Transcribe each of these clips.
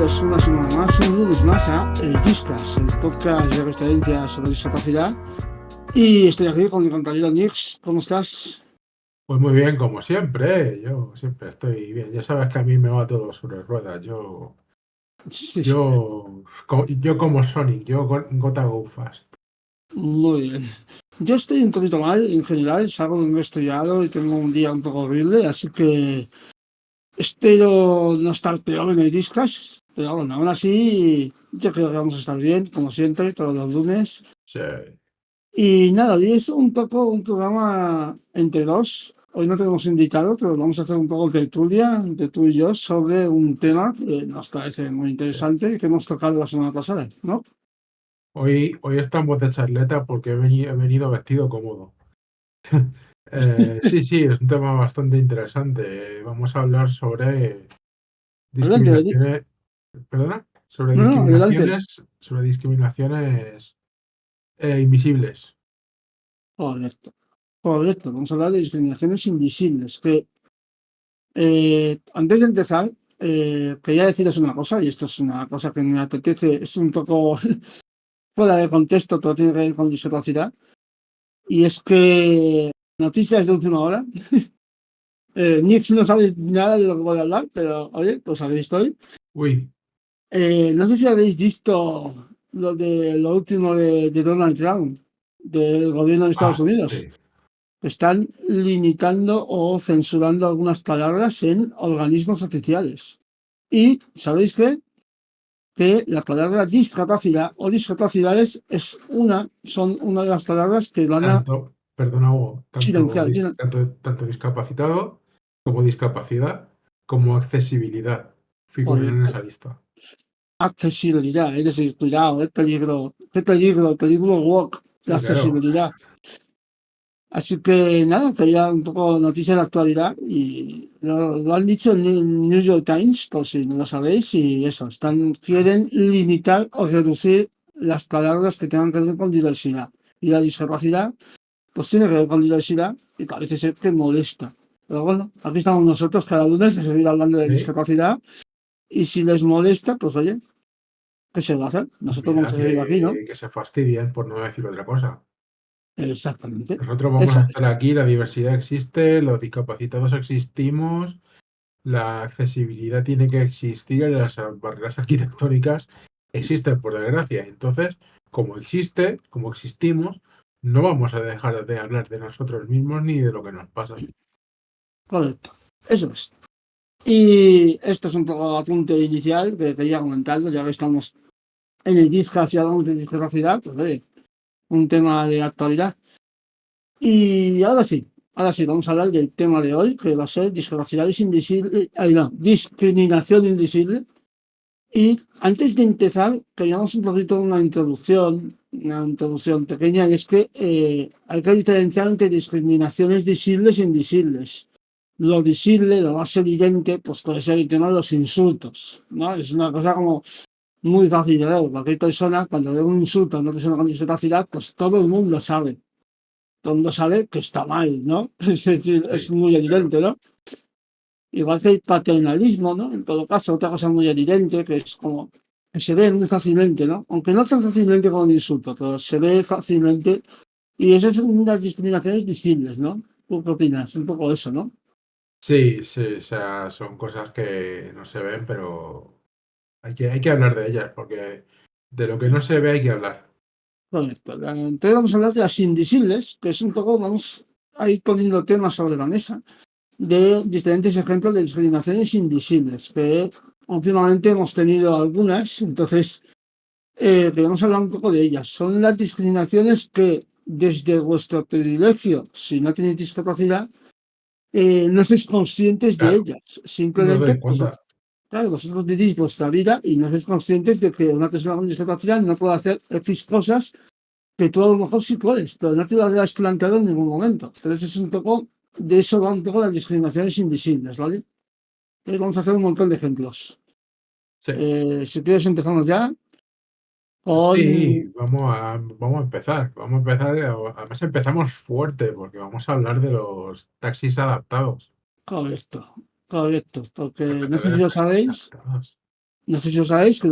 bienvenidos una semana más, un lunes más a El Discas, el podcast de referencia sobre discapacidad. Y estoy aquí con mi compañero Nix. ¿Cómo estás? Pues muy bien, como siempre, yo siempre estoy bien. Ya sabes que a mí me va todo sobre ruedas. Sí, Yo como Sonic, Gotta Go Fast. muy bien. Yo estoy un poquito mal en general, salgo de un resfriado y tengo un día un poco horrible, así que espero no estar peor en el Discas. Pero bueno, aún así, yo creo que vamos a estar bien, como siempre, todos los lunes. Sí. Y nada, hoy es un poco un programa entre dos. Hoy no tenemos invitado, pero vamos a hacer un poco de tertulia entre tú y yo sobre un tema que nos parece muy interesante y que hemos tocado la semana pasada, ¿no? Hoy estamos de charleta porque he venido vestido cómodo. Sí, es un tema bastante interesante. Vamos a hablar sobre Adelante, Beni. discriminaciones, ¿perdona? Sobre No, no, adelante. discriminaciones invisibles. Correcto, correcto. Vamos a hablar de discriminaciones invisibles. Que antes de empezar, quería deciros una cosa, y esto es una cosa que me apetece, es un poco fuera de contexto, pero tiene que ver con discapacidad. Y es que noticias de última hora. Nix no sabe nada de lo que voy a hablar, pero oye, pues sabéis estoy. Uy, No sé si habéis visto lo último de Donald Trump, del gobierno de Estados Unidos. sí. Están limitando o censurando algunas palabras en organismos oficiales. Y ¿sabéis qué? Que la palabra discapacidad o discapacidades son una de las palabras que van a Perdona Hugo, silenciar. tanto discapacitado como discapacidad como accesibilidad figuran en Correcto. esa lista. Accesibilidad, es decir, cuidado, el peligro woke, la Sí, claro. accesibilidad. Así que nada, quería un poco noticias de actualidad y lo han dicho en el New York Times, por si no lo sabéis, y eso, quieren limitar o reducir las palabras que tengan que ver con diversidad. Y la discapacidad, pues tiene que ver con diversidad y parece ser que molesta. Pero bueno, aquí estamos nosotros cada lunes a seguir hablando de Sí, discapacidad y si les molesta, pues oye, ¿qué se va a hacer? Nosotros vamos mira a seguir aquí, ¿no? que se fastidien, por no decir otra cosa. Exactamente. Nosotros vamos Eso a es. estar aquí, la diversidad existe, los discapacitados existimos, la accesibilidad tiene que existir, las barreras arquitectónicas existen por desgracia. Entonces, como existimos, no vamos a dejar de hablar de nosotros mismos ni de lo que nos pasa. Correcto. Eso es. Y esto es un poco apunte inicial que quería comentarlo, ya que estamos en el disco y hablamos de discapacidad, pues oye, un tema de actualidad. Y ahora sí, vamos a hablar del tema de hoy, que va a ser discapacidades invisibles, no, discriminación invisible. Y antes de empezar, queríamos un poquito una introducción pequeña, y es que hay que diferenciar entre discriminaciones visibles e invisibles. Lo visible, lo más evidente, pues puede ser el tema de los insultos, ¿no? Es una cosa como muy fácil de ver. Cualquier persona, cuando ve un insulto a una persona con discapacidad, pues todo el mundo sabe. Todo el mundo sabe que está mal, ¿no? Es decir, es Sí, muy claro. evidente, ¿no? Igual que el paternalismo, ¿no? En todo caso, otra cosa muy evidente que es como que se ve muy fácilmente, ¿no? Aunque no tan fácilmente como un insulto, pero se ve fácilmente. Y esas son unas discriminaciones visibles, ¿no? ¿Tú qué opinas? Un poco eso, ¿no? Sí, o sea, son cosas que no se ven, pero hay que hablar de ellas, porque de lo que no se ve hay que hablar. Correcto. Entonces vamos a hablar de las invisibles, que es un poco, vamos a ir poniendo temas sobre la mesa de diferentes ejemplos de discriminaciones invisibles, que últimamente hemos tenido algunas, entonces queremos hablar un poco de ellas. Son las discriminaciones que desde vuestro privilegio, si no tenéis discapacidad, no sois conscientes de Claro, ellas. no os Simplemente, dais pues, cuenta. claro, vosotros vivís vuestra vida y no sois conscientes de que una persona con discapacidad no puede hacer X cosas que tú a lo mejor sí puedes, pero no te lo has planteado en ningún momento. Entonces es un poco, de eso va un poco las discriminaciones invisibles, ¿vale? Entonces vamos a hacer un montón de ejemplos. Sí, Si quieres empezamos ya sí, con... vamos a empezar. Vamos a empezar, además empezamos fuerte, porque vamos a hablar de los taxis adaptados. Correcto, correcto, porque no sé si Empezar lo taxis sabéis, adaptados. No sé si os sabéis que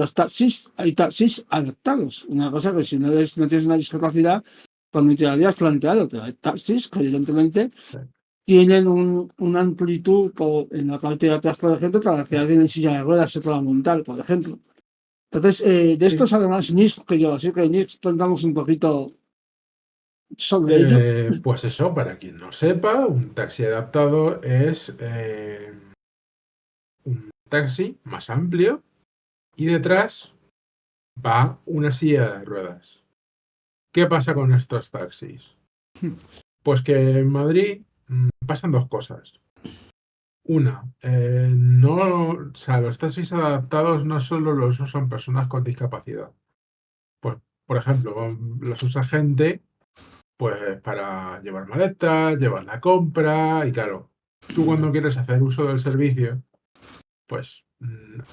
hay taxis adaptados. Una cosa que si no tienes una discapacidad, pues ni te lo habías planteado, pero hay taxis que evidentemente tienen una amplitud en la parte de atrás, por ejemplo, para que alguien en silla de ruedas se pueda montar, por ejemplo. Entonces, de esto sabe más Nick que yo, así que Nick, contamos un poquito sobre ello. Pues eso, para quien no sepa, un taxi adaptado es un taxi más amplio y detrás va una silla de ruedas. ¿Qué pasa con estos taxis? Pues que en Madrid pasan dos cosas. Una, no, o sea, los taxis adaptados no solo los usan personas con discapacidad. Pues, por ejemplo, los usa gente pues para llevar maletas, llevar la compra y claro, tú cuando quieres hacer uso del servicio, pues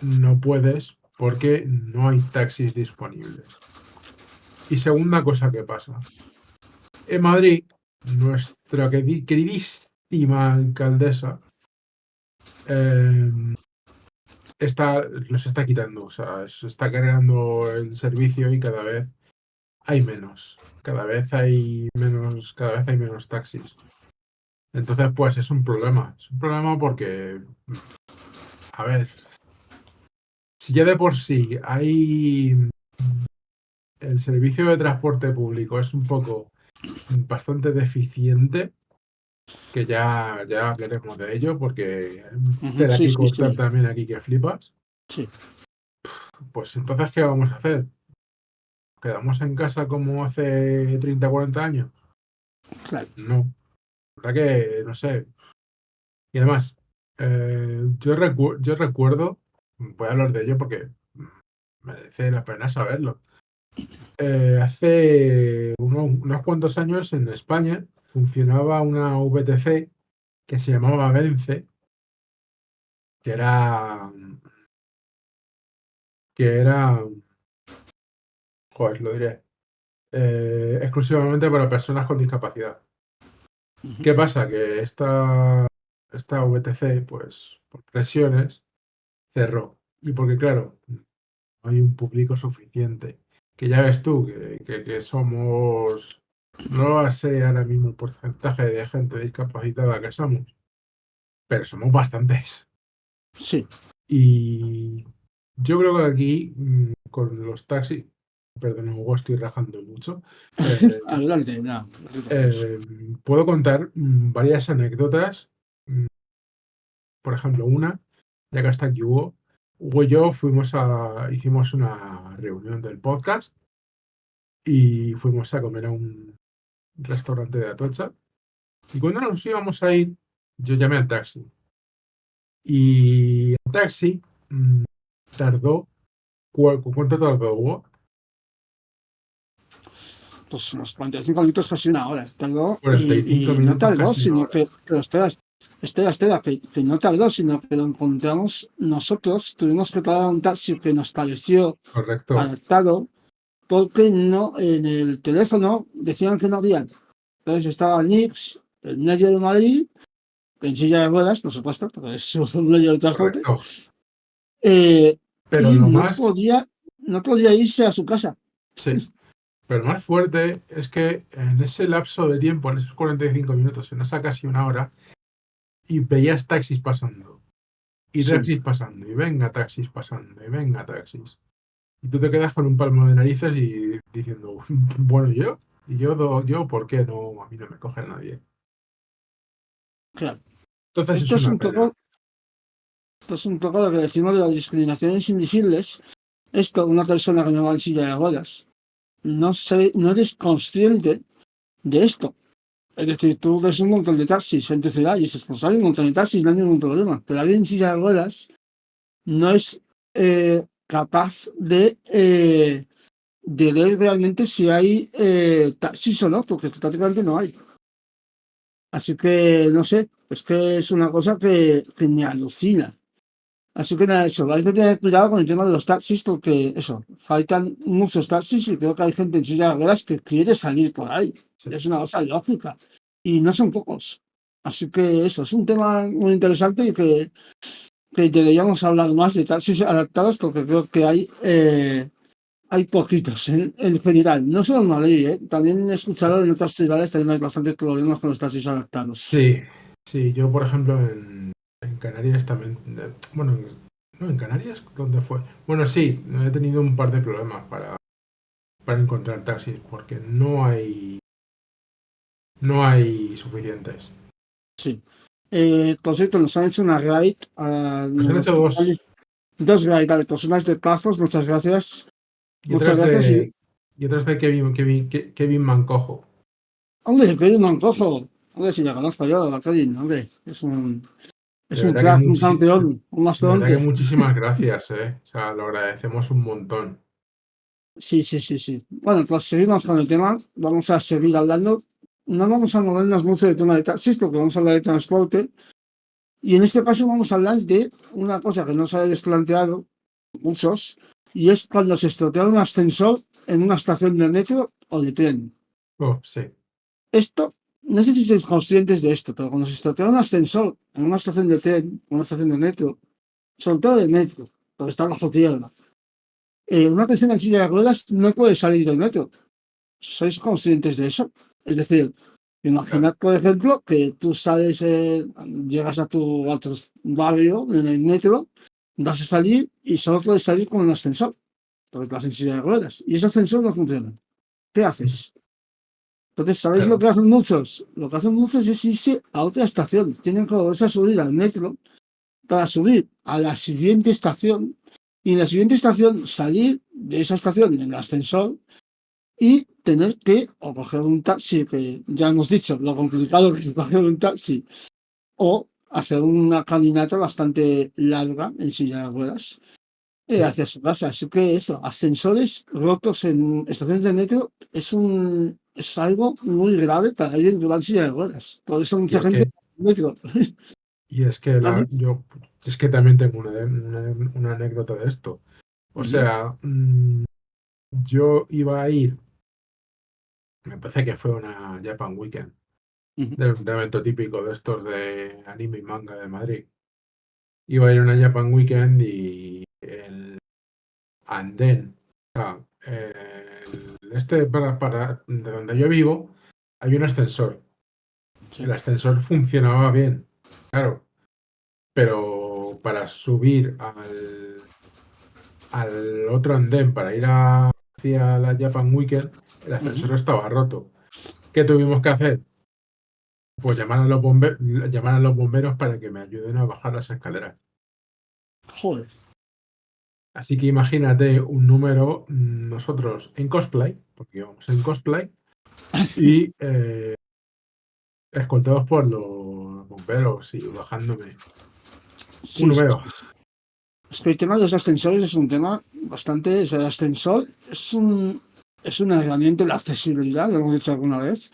no puedes porque no hay taxis disponibles. Y segunda cosa que pasa. En Madrid, nuestra queridísima alcaldesa eh, los está quitando, o sea, se está cargando el servicio y cada vez hay menos. Cada vez hay menos taxis. Entonces, pues es un problema. Es un problema porque, a ver, si ya de por sí hay el servicio de transporte público es un poco bastante deficiente, que ya hablaremos de ello, porque tela Sí, que sí, cortar sí. también aquí que flipas. Sí, Pues entonces, ¿qué vamos a hacer? ¿Quedamos en casa como hace 30 40 años? claro. No, la verdad que no sé. Y además, yo recuerdo, voy a hablar de ello porque merece la pena saberlo. Hace unos cuantos años en España funcionaba una VTC que se llamaba Vence, que era, que era, joder, lo diré, exclusivamente para personas con discapacidad. ¿Qué pasa? Que esta VTC, pues por presiones, cerró. Y porque, claro, no hay un público suficiente. Que ya ves tú que somos, no lo sé ahora mismo el porcentaje de gente discapacitada que somos, pero somos bastantes. Sí, Y yo creo que aquí, con los taxis, perdón, Hugo, estoy rajando mucho, eh, adelante, nada, no te preocupes. puedo contar varias anécdotas. mm, Por ejemplo, una, ya que está aquí Hugo, Hugo y yo hicimos una reunión del podcast y fuimos a comer a un restaurante de Atocha. Y cuando nos íbamos a ir, yo llamé al taxi. Y el taxi tardó. ¿Cuánto tardó, Hugo? Pues unos 45 minutos, casi una hora. Tardó 45 y no minutos, tardó, casi una sino hora. que, pero espera, que no tardó, sino que lo encontramos nosotros. Tuvimos que pagar un taxi que nos pareció Correcto, adaptado, porque no, en el teléfono decían que no había. Entonces estaba Nix, el medio de Madrid, en silla de ruedas, por supuesto, porque es un medio de transporte, correcto. Pero y lo más, no podía irse a su casa. sí, pero lo más fuerte es que en ese lapso de tiempo, en esos 45 minutos, en esa casi una hora, y veías taxis pasando, y Sí, taxis pasando, y venga taxis pasando, y venga taxis. Y tú te quedas con un palmo de narices y diciendo, bueno, yo, yo, ¿por qué no? A mí no me coge nadie. claro. Entonces es Esto es una un pena. poco, esto es un poco lo que decimos de las discriminaciones invisibles. Esto, una persona que no va en silla de ruedas, no eres consciente de esto. Es decir, tú ves un montón de taxis en tu ciudad y dices, pues hay un montón de taxis, no hay ningún problema. Pero alguien en silla de ruedas no es capaz de ver realmente si hay taxis o no, porque prácticamente no hay. Así que, no sé, es que es una cosa que me alucina. Así que nada, eso, hay que tener cuidado con el tema de los taxis porque eso, faltan muchos taxis y creo que hay gente en silla de ruedas que quiere salir por ahí. Sí. Es una cosa lógica y no son pocos. Así que eso, es un tema muy interesante y que que deberíamos hablar más de taxis adaptados porque creo que hay poquitos en general, no solo en Madrid, también he escuchado en otras ciudades también hay bastantes problemas con los taxis adaptados. Sí, sí, yo por ejemplo en Canarias también, bueno, no en Canarias, ¿dónde fue? Bueno, sí, he tenido un par de problemas para encontrar taxis porque no hay suficientes. Sí. Por cierto, nos han hecho una raid a Nos han hecho dos dos raid a personas de Pazos, muchas gracias. y Muchas otras gracias y, de Kevin Mancojo. hombre, Kevin Mancojo, hombre, si ya conozco yo a Kevin, hombre, es De un verdad que crack, un campeón, un de verdad que mastodonte. muchísimas gracias, O sea, lo agradecemos un montón. Sí, sí, sí, sí. Bueno, pues seguimos con el tema, vamos a seguir hablando. No vamos a movernos mucho del tema de taxis porque vamos a hablar de transporte. Y en este caso vamos a hablar de una cosa que nos habéis planteado muchos, y es cuando se estropea un ascensor en una estación de metro o de tren. Oh, sí, Esto, no sé si sois conscientes de esto, pero cuando se estropea un ascensor en una estación de tren, una estación de metro, sobre todo de metro, porque está bajo tierra, una persona en silla de ruedas no puede salir del metro. ¿Sois conscientes de eso? Es decir, claro. imaginad, por ejemplo, que tú sales, llegas a tu barrio en el metro, vas a salir y solo puedes salir con un ascensor, porque vas en silla de ruedas, y ese ascensor no funciona. ¿Qué haces? Entonces, ¿sabéis lo Claro. que hacen muchos? Lo que hacen muchos es irse a otra estación. Tienen que volverse a subir al metro para subir a la siguiente estación y en la siguiente estación salir de esa estación en el ascensor y tener que o coger un taxi, que ya hemos dicho lo complicado que es coger un taxi, o hacer una caminata bastante larga en silla de ruedas Sí. hacia su casa. Así que eso, ascensores rotos en estaciones de metro es algo muy grave para alguien que va en silla de ruedas. Por eso Y mucha es gente que, va en metro. y es que ¿Vale? es que también tengo una anécdota de esto. O Ujú, sea, yo iba a ir, me parece que fue una Japan Weekend, ujú, de un evento típico de estos de anime y manga de Madrid. Iba a ir a una Japan Weekend y el andén, o sea, de donde yo vivo, hay un ascensor. El sí, ascensor funcionaba bien, claro, pero para subir al otro andén para ir hacia la Japan Weekend, el ujú. ascensor estaba roto. ¿Qué tuvimos que hacer? Pues llamar a los bomberos para que me ayuden a bajar las escaleras. Joder. Así que imagínate un número, nosotros en cosplay, porque íbamos en cosplay, y escoltados por los bomberos y bajándome. Un Sí, sí, número. sí. Es que el tema de los ascensores es un tema bastante. O sea, el ascensor es una herramienta de la accesibilidad, lo hemos dicho alguna vez.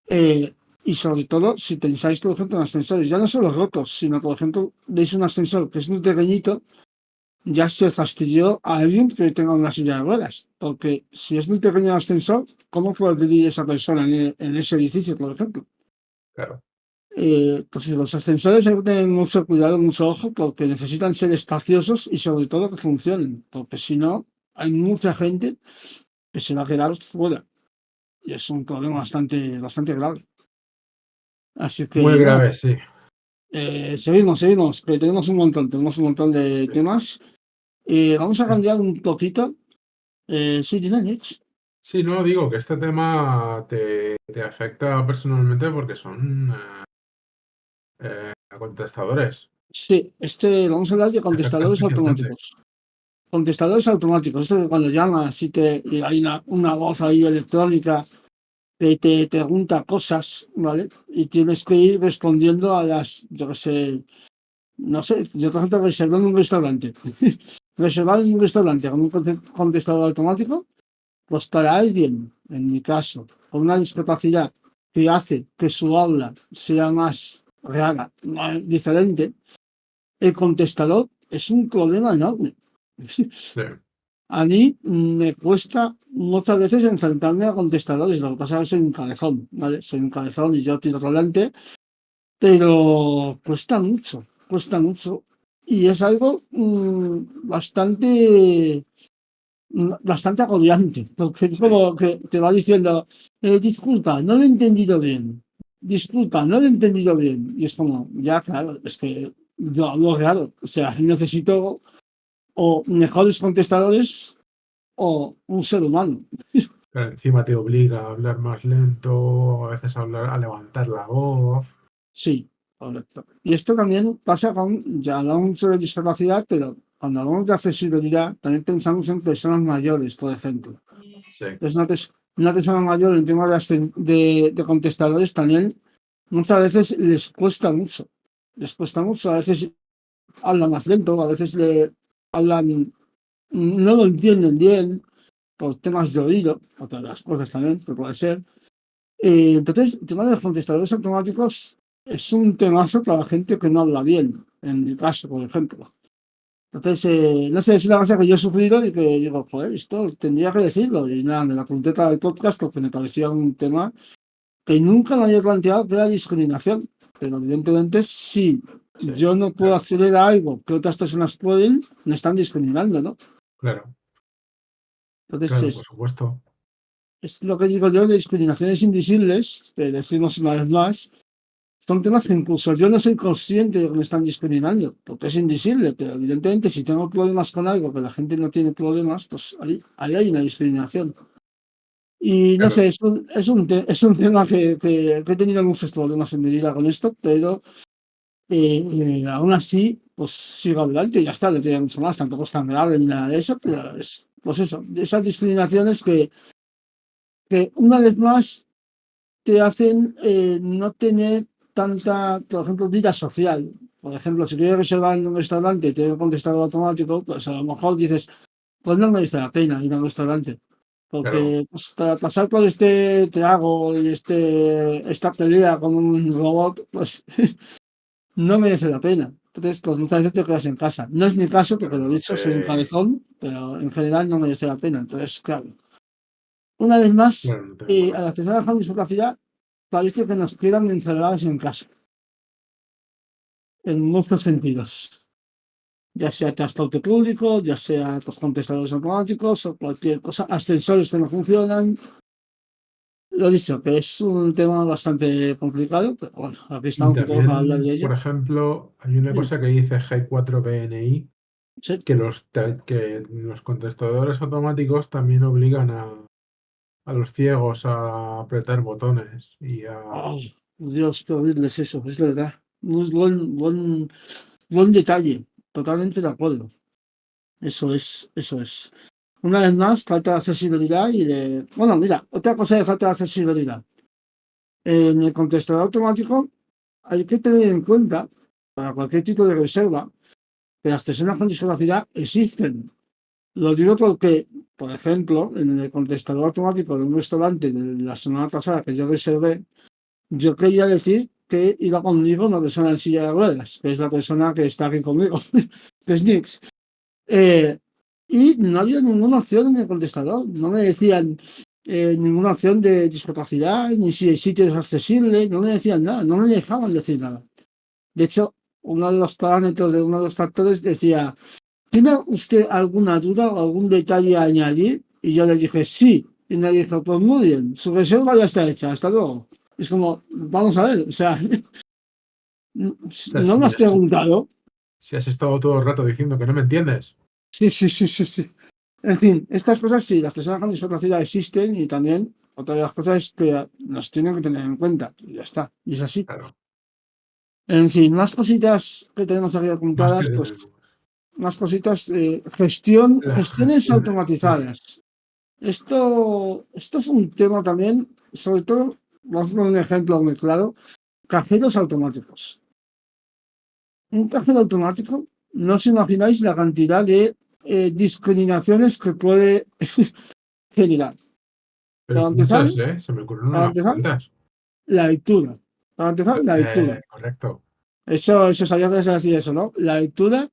Eh, y sobre todo, si pensáis, por ejemplo, en ascensores, ya no solo rotos, sino, por ejemplo, veis un ascensor que es muy pequeñito, ya se fastidió a alguien que tenga una silla de ruedas. Porque si es muy pequeño el ascensor, ¿cómo puede vivir esa persona en ese edificio, por ejemplo? Claro, Pues los ascensores hay que tener mucho cuidado, mucho ojo, porque necesitan ser espaciosos y sobre todo que funcionen, porque si no, hay mucha gente que se va a quedar fuera. Y es un problema bastante, bastante grave. Así muy que, bueno, grave, sí. seguimos, que tenemos un montón de temas. Vamos a Es- cambiar un poquito. Sí, Dynamics. Sí, no digo que este tema te afecta personalmente porque son contestadores. Sí, vamos a hablar de Te afecta contestadores especialmente. automáticos. Contestadores automáticos, esto que cuando llamas y hay una voz ahí electrónica que te pregunta cosas, ¿vale? Y tienes que ir respondiendo a las, yo qué sé, no sé, yo por ejemplo reservar en un restaurante. Reservar en un restaurante con un contestador automático, pues para alguien, en mi caso, con una discapacidad que hace que su habla sea más rara, más diferente, el contestador es un problema enorme. Sí, A mí me cuesta muchas veces enfrentarme a contestadores, lo que pasa es que soy un cabezón, ¿vale? Soy un cabezón y yo tiro para adelante, pero cuesta mucho, cuesta mucho. y es algo bastante agobiante, porque es Sí, como que te va diciendo, disculpa, no lo he entendido bien, disculpa, no lo he entendido bien, y es como, ya, claro, es que yo hablo raro, o sea, necesito o mejores contestadores o un ser humano. pero encima te obliga a hablar más lento, a veces a levantar la voz. Sí, correcto. Y esto también pasa con, ya hablamos de discapacidad, pero cuando hablamos de accesibilidad, también pensamos en personas mayores, por ejemplo. Sí, Entonces, una persona mayor en tema de contestadores también muchas veces les cuesta mucho. Les cuesta mucho, a veces hablan más lento, a veces le hablan, no lo entienden bien por temas de oído, otras las cosas también, que puede ser. Entonces, el tema de los contestadores automáticos es un temazo para la gente que no habla bien, en mi caso, por ejemplo. Entonces, no sé, es una cosa que yo he sufrido y que digo, joder, esto tendría que decirlo. Y nada, me la apunté para el podcast porque me parecía un tema que nunca me había planteado, que era discriminación. Pero evidentemente, si sí, yo no puedo claro, acceder a algo que otras personas pueden, me están discriminando, ¿no? claro, Entonces, claro, por supuesto. es lo que digo yo de discriminaciones invisibles, que decimos una vez más, son temas que incluso yo no soy consciente de que me están discriminando, porque es invisible, pero evidentemente si tengo problemas con algo que la gente no tiene problemas, pues ahí hay una discriminación. Y no sé, Claro, es un tema que he tenido muchos problemas en mi vida con esto, pero aún así, pues sigo adelante y ya está, no tiene mucho más, tampoco es tan grave ni nada de eso, pero es, pues eso, de esas discriminaciones que una vez más te hacen no tener tanta, por ejemplo, vida social. Por ejemplo, si quieres reservar en un restaurante y te debe contestar automático, pues a lo mejor dices, pues no merece la pena ir a un restaurante. claro, Porque pues, para pasar por este trago y esta pelea con un robot, pues no merece la pena. Entonces, pues muchas veces te quedas en casa. No es mi caso, porque claro, lo he no dicho, soy un te, cabezón, pero en general no merece la pena. Entonces, claro, una vez más, claro, no te mola. a las personas con discapacidad parece que nos quedan encerradas en casa, en muchos sentidos, ya sea transporte público, ya sea los contestadores automáticos o cualquier cosa, ascensores que no funcionan. Lo dicho, que es un tema bastante complicado, pero bueno, aquí Y estamos un poco para hablar de también, ello. por ejemplo, hay una Sí, cosa que dice G4BNI, sí. que los contestadores automáticos también obligan a los ciegos a apretar botones y a... Oh, Dios, qué horrible es eso, es verdad. Muy buen detalle, totalmente de acuerdo. Eso es, eso es. Una vez más, falta de accesibilidad y de... Bueno, mira, otra cosa de falta de accesibilidad. En el contestador automático hay que tener en cuenta, para cualquier tipo de reserva, que las personas con discapacidad existen. Lo digo porque, por ejemplo, en el contestador automático de un restaurante de la semana pasada que yo reservé, yo quería decir que iba conmigo una persona en silla de ruedas, que es la persona que está aquí conmigo, que es Nix. Eh, y no había ninguna opción en el contestador, no me decían ninguna opción de discapacidad, ni si el sitio es accesible, no me decían nada, no me dejaban decir nada. De hecho, uno de los parámetros de uno de los factores decía, ¿tiene usted alguna duda o algún detalle a añadir? Y yo le dije, sí. Y me dijo, pues muy bien, su reserva ya está hecha, hasta luego. Es como, vamos a ver, o sea, O sea, no me has preguntado. si has estado todo el rato diciendo que no me entiendes, Sí, sí, sí, sí, sí. En fin, estas cosas sí, las personas con discapacidad existen y también otra de las cosas es que las tienen que tener en cuenta. Y ya está, y es así. claro, En fin, más cositas que tenemos aquí más que apuntadas, pues tenemos. más cositas, La gestiones gestión, sí, automatizadas. Esto es un tema también, sobre todo, vamos a poner un ejemplo muy claro, cajeros automáticos. Un cajero automático, no os imagináis la cantidad de discriminaciones que puede generar. pero Para empezar, muchas, ¿eh? Se me ocurren para unas empezar, cuantas. la lectura. Para empezar, la lectura. Correcto, Eso sabía que se decir eso, ¿no? La lectura,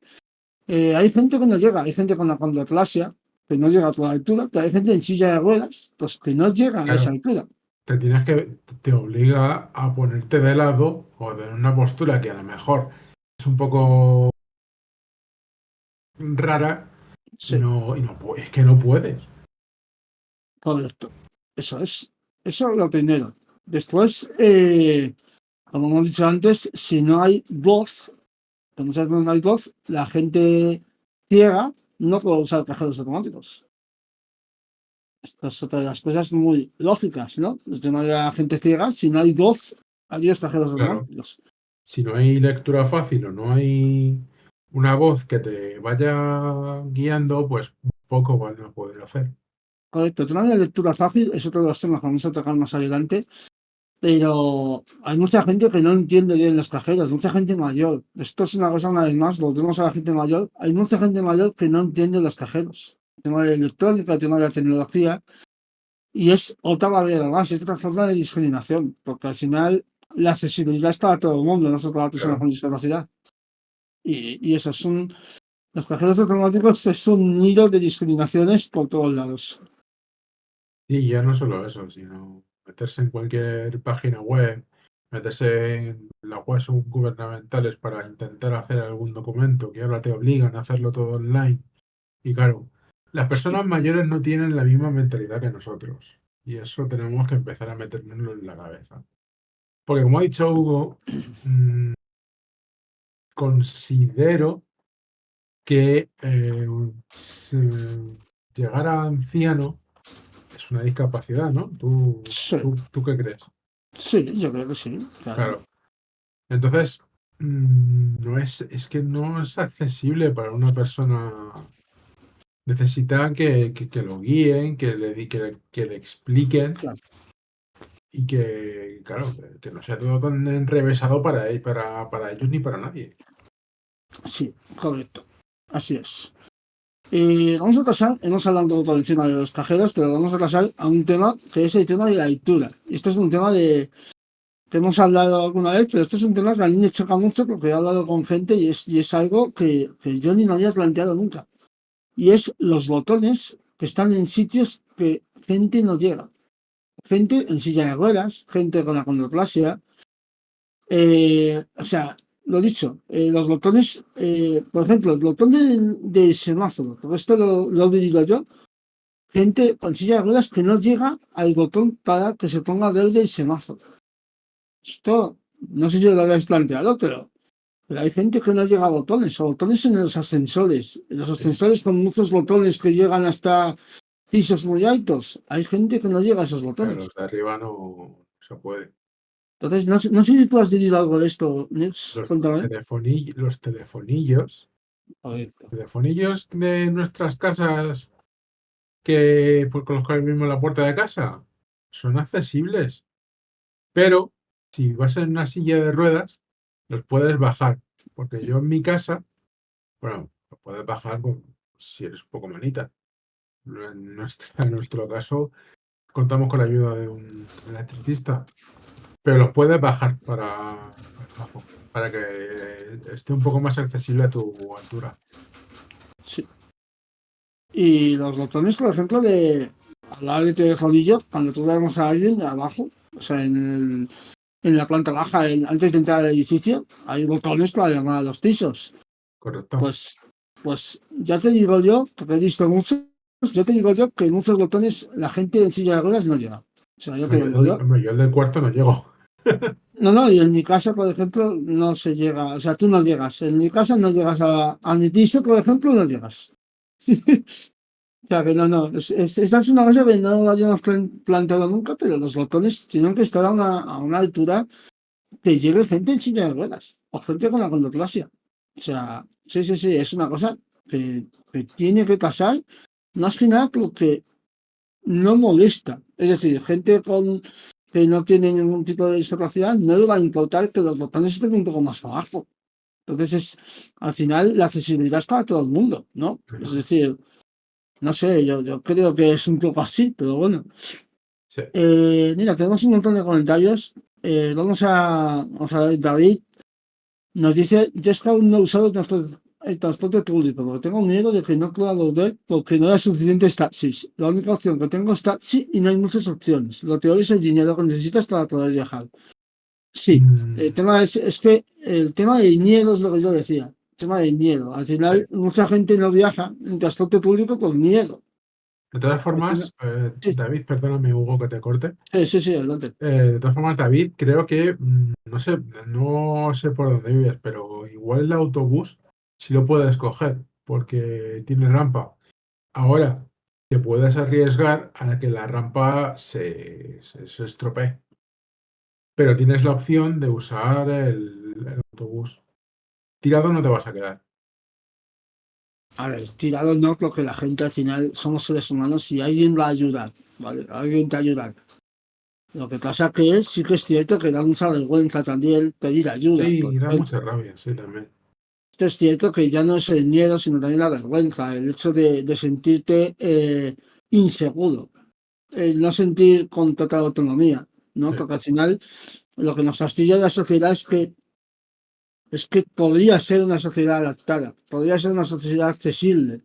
hay gente que no llega, hay gente con la condroplasia que no llega a toda la lectura, pero hay gente en silla de ruedas, pues que no llega a esa claro. altura. Te obliga a ponerte de lado o de una postura que a lo mejor es un poco rara Sí, es que no puedes. correcto. Eso es. Eso es lo primero. Después, como hemos dicho antes, si no hay voz, como sabes, no hay voz, la gente ciega no puede usar cajeros automáticos. Esto es otra de las cosas muy lógicas, ¿no? El tema de la gente ciega, si no hay voz, adiós cajeros Claro. automáticos. Si no hay lectura fácil o no hay una voz que te vaya guiando, pues poco van a poder hacer. Correcto, el tema de la lectura fácil es otro de los temas que vamos a tocar más adelante, pero hay mucha gente que no entiende bien los cajeros, mucha gente mayor. Esto es una cosa, una vez más, volvemos a la gente mayor. Hay mucha gente mayor que no entiende los cajeros. El tema de la electrónica, el tema de la tecnología, y es otra barrera más, es otra forma de discriminación, porque al final la accesibilidad es para todo el mundo, no solo para personas Claro. con discapacidad. Y eso es los cajeros automáticos es un nido de discriminaciones por todos lados. Y ya no solo eso, sino meterse en cualquier página web, meterse en las webs gubernamentales para intentar hacer algún documento que ahora te obligan a hacerlo todo online. Y claro, las Sí, personas mayores no tienen la misma mentalidad que nosotros. Y eso tenemos que empezar a metérnoslo en la cabeza. Porque como ha dicho Hugo, mm, considero que llegar a anciano es una discapacidad, ¿no? sí, ¿Tú qué crees? sí, yo creo que sí, claro. Claro. Entonces, no es que no es accesible para una persona. Necesita que lo guíen, que le expliquen Claro. y que, claro, que no sea todo tan enrevesado para ellos ni para nadie. Sí, correcto. Así es. Y vamos a pasar, hemos hablado por encima de los cajeros, pero vamos a pasar a un tema que es el tema de la lectura. Y esto es un tema que hemos hablado alguna vez, pero esto es un tema que a mí me choca mucho porque he hablado con gente y es algo que yo ni me había planteado nunca. Y es los botones que están en sitios que gente no llega. Gente en silla de ruedas, gente con acondroplasia. O sea, lo dicho, los botones, por ejemplo, el botón de semáforo, todo esto lo digo yo, gente con silla de ruedas que no llega al botón para que se ponga verde el semáforo. Esto, no sé si lo habéis planteado, pero hay gente que no llega a botones, o botones en los ascensores. En los Sí. ascensores con muchos botones que llegan hasta pisos muy altos. Hay gente que no llega a esos Pero botones. los de arriba no se puede. Entonces, no sé si tú has vivido algo de esto, Nix. Cuéntame. Los telefonillos de nuestras casas pues, con los que abrimos la puerta de casa son accesibles. Pero si vas en una silla de ruedas, los puedes bajar. Porque yo en mi casa, bueno, lo puedes bajar si eres un poco manita. En nuestro caso, contamos con la ayuda de un electricista. Pero los puedes bajar para que esté un poco más accesible a tu altura. Sí. Y los botones, por ejemplo, de hablar de telefonillo, cuando tú vemos a alguien de abajo, o sea, en la planta baja, antes de entrar al edificio, hay botones para llamar a los pisos. ¿Correcto? Pues, pues ya te digo yo, porque he visto muchos, ya te digo yo que en muchos botones la gente en silla de ruedas no llega. O sea, ya te lo digo yo. Hombre, yo el del cuarto no llego. No, no, y en mi casa, por ejemplo, no se llega, o sea, tú no llegas. En mi casa no llegas a mi piso, por ejemplo, no llegas. O sea, que no, esta es una cosa que no lo habíamos planteado nunca, pero los botones tienen que estar a una altura que llegue gente en silla de ruedas o gente con la condoplasia. O sea, sí, sí, sí, es una cosa que tiene que pasar, más que nada porque no molesta. Es decir, gente que no tiene ningún tipo de discapacidad no le va a importar que los botones estén un poco más abajo. Entonces, al final, la accesibilidad es para todo el mundo, ¿no? Es decir, no sé, yo creo que es un poco así, pero bueno. Sí. Mira, tenemos un montón de comentarios. Vamos a ver, David nos dice, yo es que aún no he usado el transporte público, porque tengo miedo de que no pueda volver porque no hay suficientes taxis. La única opción que tengo es taxi y no hay muchas opciones. Lo peor es el dinero que necesitas para poder viajar. Sí, el Mm, tema es que el tema del miedo es lo que yo decía. tema del miedo. Al Sí. final, mucha gente no viaja en transporte público por miedo. De todas Al final- formas, sí, David, perdóname, Hugo, que te corte. sí, adelante. De todas formas, David, creo que, no sé por dónde vives, pero igual el autobús sí lo puedes coger, porque tiene rampa. Ahora, te puedes arriesgar a que la rampa se estropee, pero tienes la opción de usar el autobús. Tirado no te vas a quedar. A ver, tirado no, porque la gente al final somos seres humanos y alguien va a ayudar, ¿vale? Alguien te ayuda. Lo que pasa que sí que es cierto que da mucha vergüenza también pedir ayuda, por Sí, da ejemplo. mucha rabia, sí, también. Esto es cierto que ya no es el miedo, sino también la vergüenza, el hecho de sentirte inseguro, el no sentir con total autonomía, ¿no? Sí. Porque al final lo que nos fastidia de la sociedad es que podría ser una sociedad adaptada, podría ser una sociedad accesible.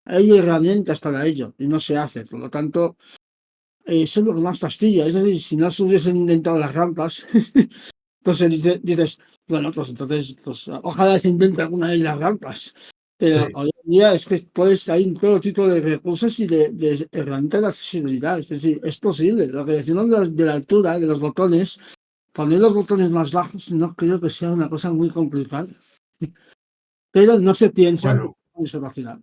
Hay herramientas para ello y no se hace. Por lo tanto, eso es lo que más fastidia. Es decir, si no se hubiesen inventado las rampas, entonces dices, bueno, pues entonces, pues ojalá se invente alguna de las rampas. Pero Sí. hoy en día es que pues, hay todo tipo de recursos y de herramientas de accesibilidad. Es decir, es posible. Lo que decimos de la altura, de los botones, poner los botones más bajos, no creo que sea una cosa muy complicada. Pero no se piensa en Bueno, discapacidad.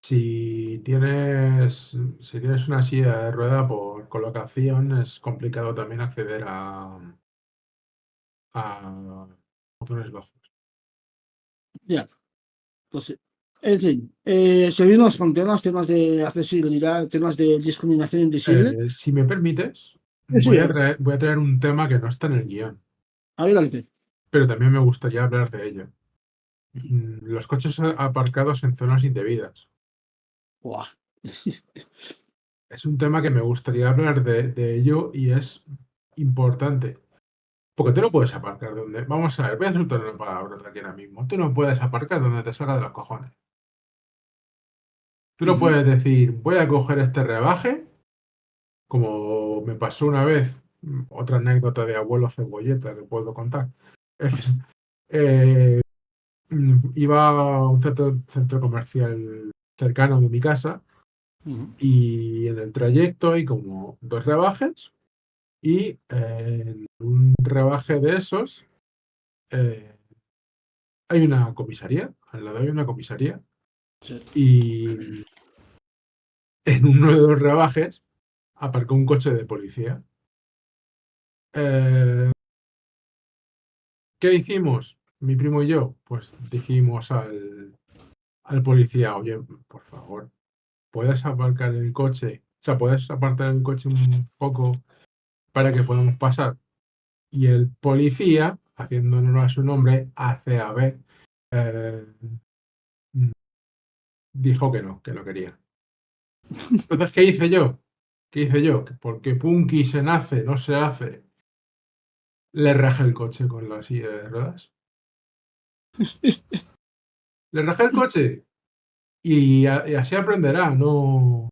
si tienes una silla de rueda por colocación, es complicado también acceder a botones bajos. Ya, pues sí. En fin, seguimos con temas de accesibilidad, temas de discriminación invisible. Si me permites, Sí, sí, voy a traer un tema que no está en el guión, adelante. pero también me gustaría hablar de ello. Los coches aparcados en zonas indebidas. Buah. Es un tema que me gustaría hablar de ello y es importante. Porque tú no puedes aparcar donde. Vamos a ver, voy a soltar una palabra de aquí ahora mismo. Tú no puedes aparcar donde te salga de los cojones. Tú no Ujú, puedes decir, voy a coger este rebaje, como me pasó una vez, otra anécdota de abuelo cebolleta que puedo contar. Eh, Iba a un centro comercial cercano de mi casa ujú. y en el trayecto hay como dos rebajes y en un rebaje de esos eh, hay una comisaría, al lado hay una comisaría Sí. y en uno de los rebajes aparcó un coche de policía. Eh, ¿Qué hicimos? Mi primo y yo, pues dijimos al policía, oye, por favor, ¿puedes aparcar el coche? O sea, ¿puedes apartar el coche un poco para que podamos pasar? Y el policía, haciendo honor a su nombre, ACAB, eh, dijo que no quería. Entonces, ¿qué hice yo? ¿Qué hice yo? Que porque Punky se nace, no se hace. Le rajé el coche con la silla de ruedas. Le rajé el coche y así aprenderá, no.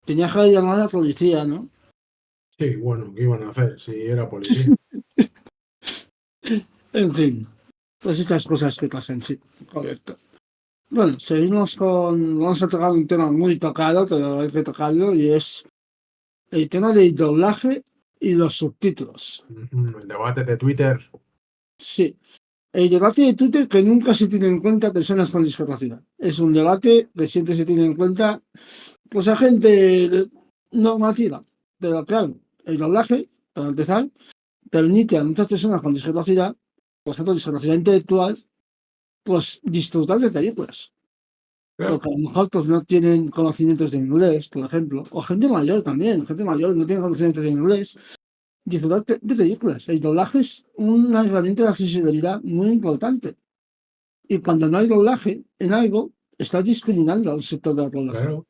Tenía que llamar a la policía, ¿no? Sí, bueno, ¿qué iban a hacer si era policía? En fin, pues estas cosas que pasan, sí, correcto. Bueno, seguimos con. Vamos a tocar un tema muy tocado, pero hay que tocarlo, y es el tema del doblaje y los subtítulos. El debate de Twitter. Sí, el debate de Twitter que nunca se tiene en cuenta personas con discapacidad. Es un debate que siempre se tiene en cuenta pues a gente normativa. Pero claro, el doblaje, para empezar, permite a muchas personas con discapacidad, por ejemplo, discapacidad intelectual, pues disfrutar de películas. Claro, Porque a lo mejor pues, no tienen conocimientos de inglés, por ejemplo, o gente mayor también, gente mayor no tiene conocimientos de inglés, disfrutar de películas. El doblaje es una herramienta de accesibilidad muy importante. Y cuando no hay doblaje en algo, está discriminando al sector de la población. claro,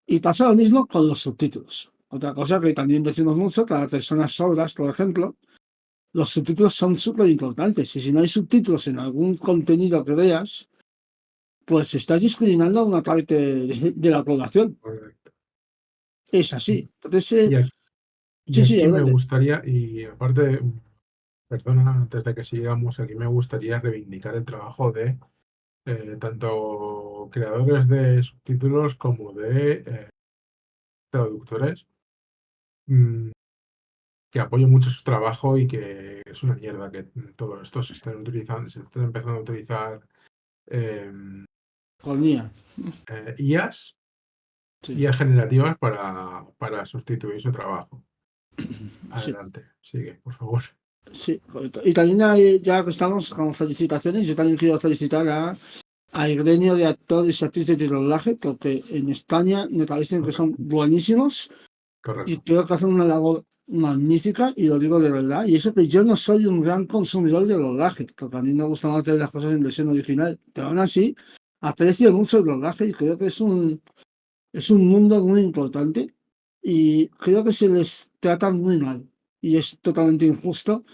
Y pasa lo mismo con los subtítulos. Otra cosa que también decimos mucho, para personas sordas, por ejemplo, los subtítulos son súper importantes. Y si no hay subtítulos en algún contenido que veas, pues estás discriminando a una parte de la población. correcto. Es así. Entonces, Y aquí, y sí, aquí me adelante. gustaría, y aparte, Perdona, antes de que sigamos, aquí me gustaría reivindicar el trabajo de tanto creadores de subtítulos como de traductores, mm, que apoyo mucho su trabajo y que es una mierda que todo esto se estén empezando a utilizar em, Ponía, IAs, sí, IAs generativas para sustituir su trabajo. sí, Adelante, sigue, por favor. sí, correcto. Y también hay, ya que estamos con felicitaciones, yo también quiero felicitar al gremio de actores y actrices de doblaje, porque en España me parecen que son Correcto, buenísimos y correcto. creo que hacen una labor magnífica y lo digo de verdad. Y eso que yo no soy un gran consumidor de doblaje, porque a mí me gusta más ver las cosas en versión original, pero aún así aprecio mucho el doblaje y creo que es un mundo muy importante y creo que se les trata muy mal y es totalmente injusto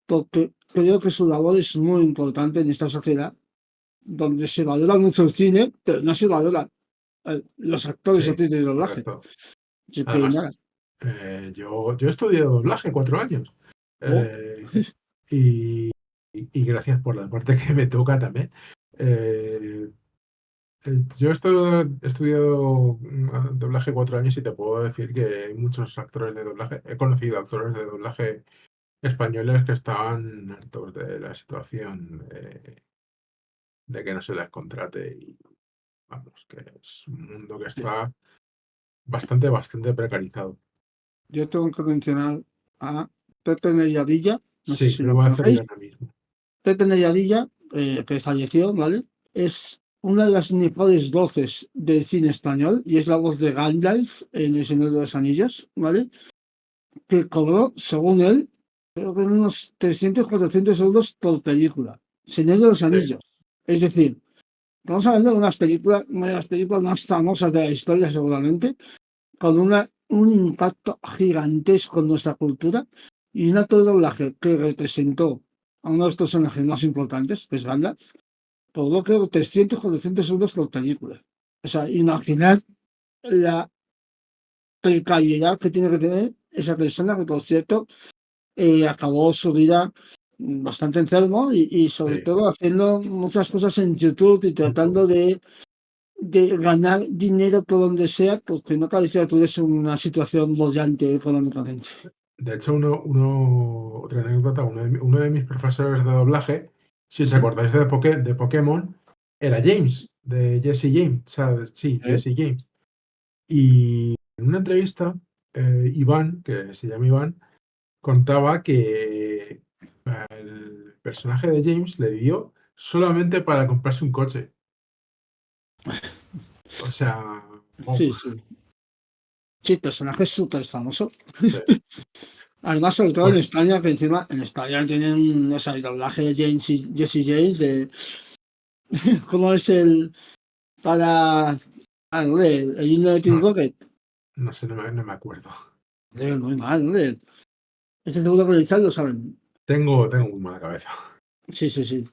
porque creo que su labor es muy importante en esta sociedad donde se valora mucho el cine, pero no se valora los actores y Sí, actrices de doblaje. correcto. Así que Además, nada, yo estudié doblaje 4 años. oh, eh, y, y gracias por la parte que me toca también. Eh, yo he estudiado doblaje 4 años y te puedo decir que hay muchos actores de doblaje. He conocido actores de doblaje españoles que estaban hartos de la situación de que no se les contrate. Y vamos, que es un mundo que sí. está bastante precarizado. Yo tengo que mencionar a Pepe Nelladilla, no sé Sí, si lo lo voy a hacer yo conocéis. ahora mismo. Pepe Nelladilla, que falleció, ¿vale? Es una de las mejores voces del cine español y es la voz de Gandalf en El Señor de los Anillos, ¿vale? Que cobró, según él, creo que unos 300, 400 euros por película. Señor de los Sí, Anillos. Es decir, estamos hablando de una de las películas más famosas de la historia, seguramente, con un impacto gigantesco en nuestra cultura y un actor de doblaje que representó a uno de los personajes más importantes, que es Gandalf, por lo que 300, 400 euros por película. O sea, imaginad la precariedad que tiene que tener esa persona que, por cierto, acabó su vida bastante enfermo y sobre sí. todo haciendo muchas cosas en YouTube y tratando de ganar dinero por donde sea, porque no parecía que tuviese una situación bollante económicamente. De hecho, otra anécdota, uno de mis profesores de doblaje, si os Ujú. acordáis de Pokémon, era James, de Jesse James. O sea, sí, ¿Eh? Jesse James. Y en una entrevista, Iván, que se llama Iván, contaba que el personaje de James le dio solamente para comprarse un coche. O sea, oh, Sí, sí. Sí, personaje súper famoso. sí, Además, sobre todo en pues España, que encima en España tienen, o sea, el doblaje de Jesse James, de cómo es el para el himno de Team no, Rocket. no sé, no me acuerdo. Muy mal, ¿no? Ese seguro que lo saben. Tengo muy mala cabeza. Sí, sí, sí.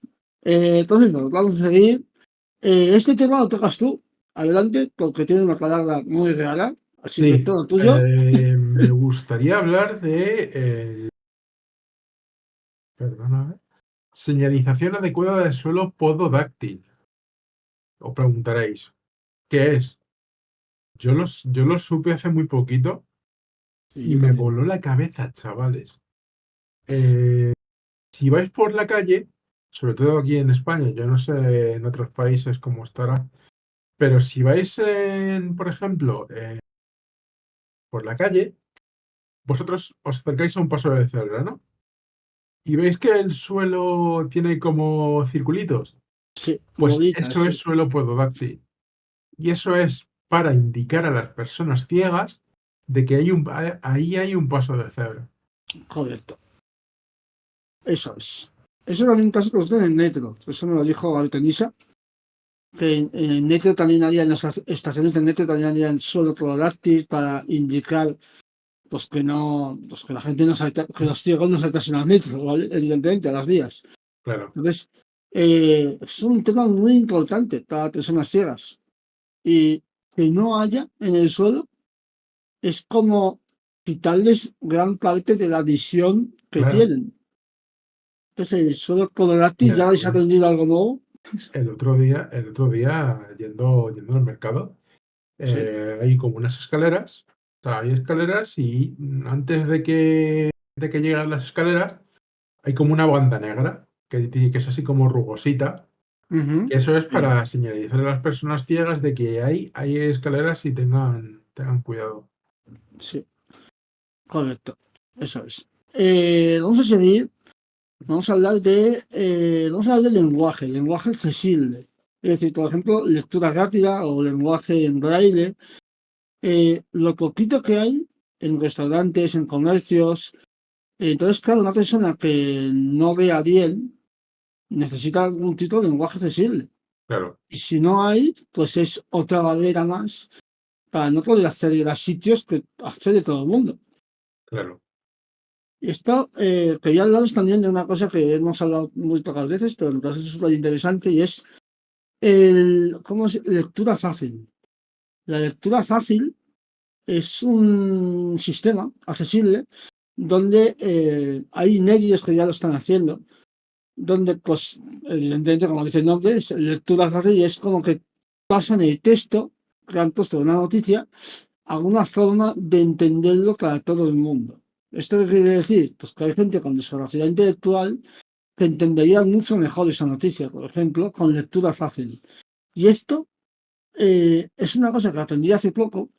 Entonces, bueno, vamos a seguir. Este tema lo tocas tú, adelante, porque tiene una palabra muy rara, así que Sí, todo tuyo. me gustaría hablar de, perdona, señalización adecuada de suelo pododáctil. Os preguntaréis, ¿qué es? Yo lo supe hace muy poquito Sí, y yo me también. voló la cabeza, chavales. Eh, si vais por la calle, sobre todo aquí en España, yo no sé en otros países cómo estará, pero si vais, por ejemplo, por la calle, vosotros os acercáis a un paso de cebra, ¿no? Y veis que el suelo tiene como circulitos. Sí, Pues bolitas, eso es sí, suelo pododáctil. Y eso es para indicar a las personas ciegas de que ahí hay un paso de cebra. correcto. Eso es. Eso era un caso que usted en el metro. Eso me lo dijo Artemisa, que en el metro también había, en las estaciones del metro también había el suelo prolactis para indicar pues que no, pues que la gente no salta, que los ciegos no saltasen al metro, ¿vale? Evidentemente, a las vías. Claro, Entonces, es un tema muy importante para personas ciegas. Y que no haya en el suelo es como quitarles gran parte de la visión que claro. tienen. Entonces, solo todo gratis, ya habéis aprendido algo nuevo. El otro día yendo al mercado, Sí. hay como unas escaleras, o sea, hay escaleras y antes de que lleguen las escaleras, hay como una banda negra que es así como rugosita, Ujú. que eso es Sí. para señalizar a las personas ciegas de que hay escaleras y tengan cuidado. Sí, correcto. Eso es. Vamos a seguir. Vamos a hablar del lenguaje accesible. Es decir, por ejemplo, lectura rápida o lenguaje en braille. Lo poquito que hay en restaurantes, en comercios. Entonces, claro, una persona que no vea bien necesita algún tipo de lenguaje accesible. Claro, Y si no hay, pues es otra barrera más para no poder acceder a sitios que accede todo el mundo. claro. Y esto, quería hablaros también de una cosa que hemos hablado muy pocas veces, pero me parece súper interesante, y es lectura fácil. La lectura fácil es un sistema accesible donde hay medios que ya lo están haciendo, donde, pues, evidentemente, como dice el nombre, es lectura fácil y es como que pasan el texto que han puesto en una noticia a una forma de entenderlo para todo el mundo. ¿Esto qué quiere decir? Pues que hay gente con discapacidad intelectual que entendería mucho mejor esa noticia, por ejemplo, con lectura fácil. Y esto es una cosa que aprendí hace poco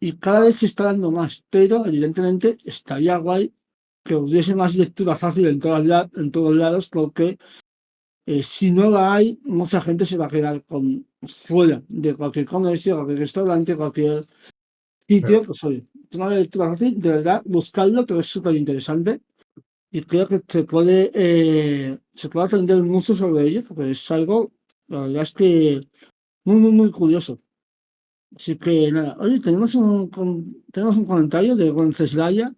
y cada vez se está dando más, pero evidentemente estaría guay que hubiese más lectura fácil en todos lados, porque si no la hay, mucha gente se va a quedar fuera de cualquier comercio, cualquier restaurante, cualquier sitio. Claro. Pues oye, tema de lectura fácil, de verdad, buscarlo, pero es súper interesante. Y creo que se puede aprender mucho sobre ello, porque es algo, la verdad es que muy, muy, muy curioso. Así que nada, oye, tenemos un comentario de Wenceslaya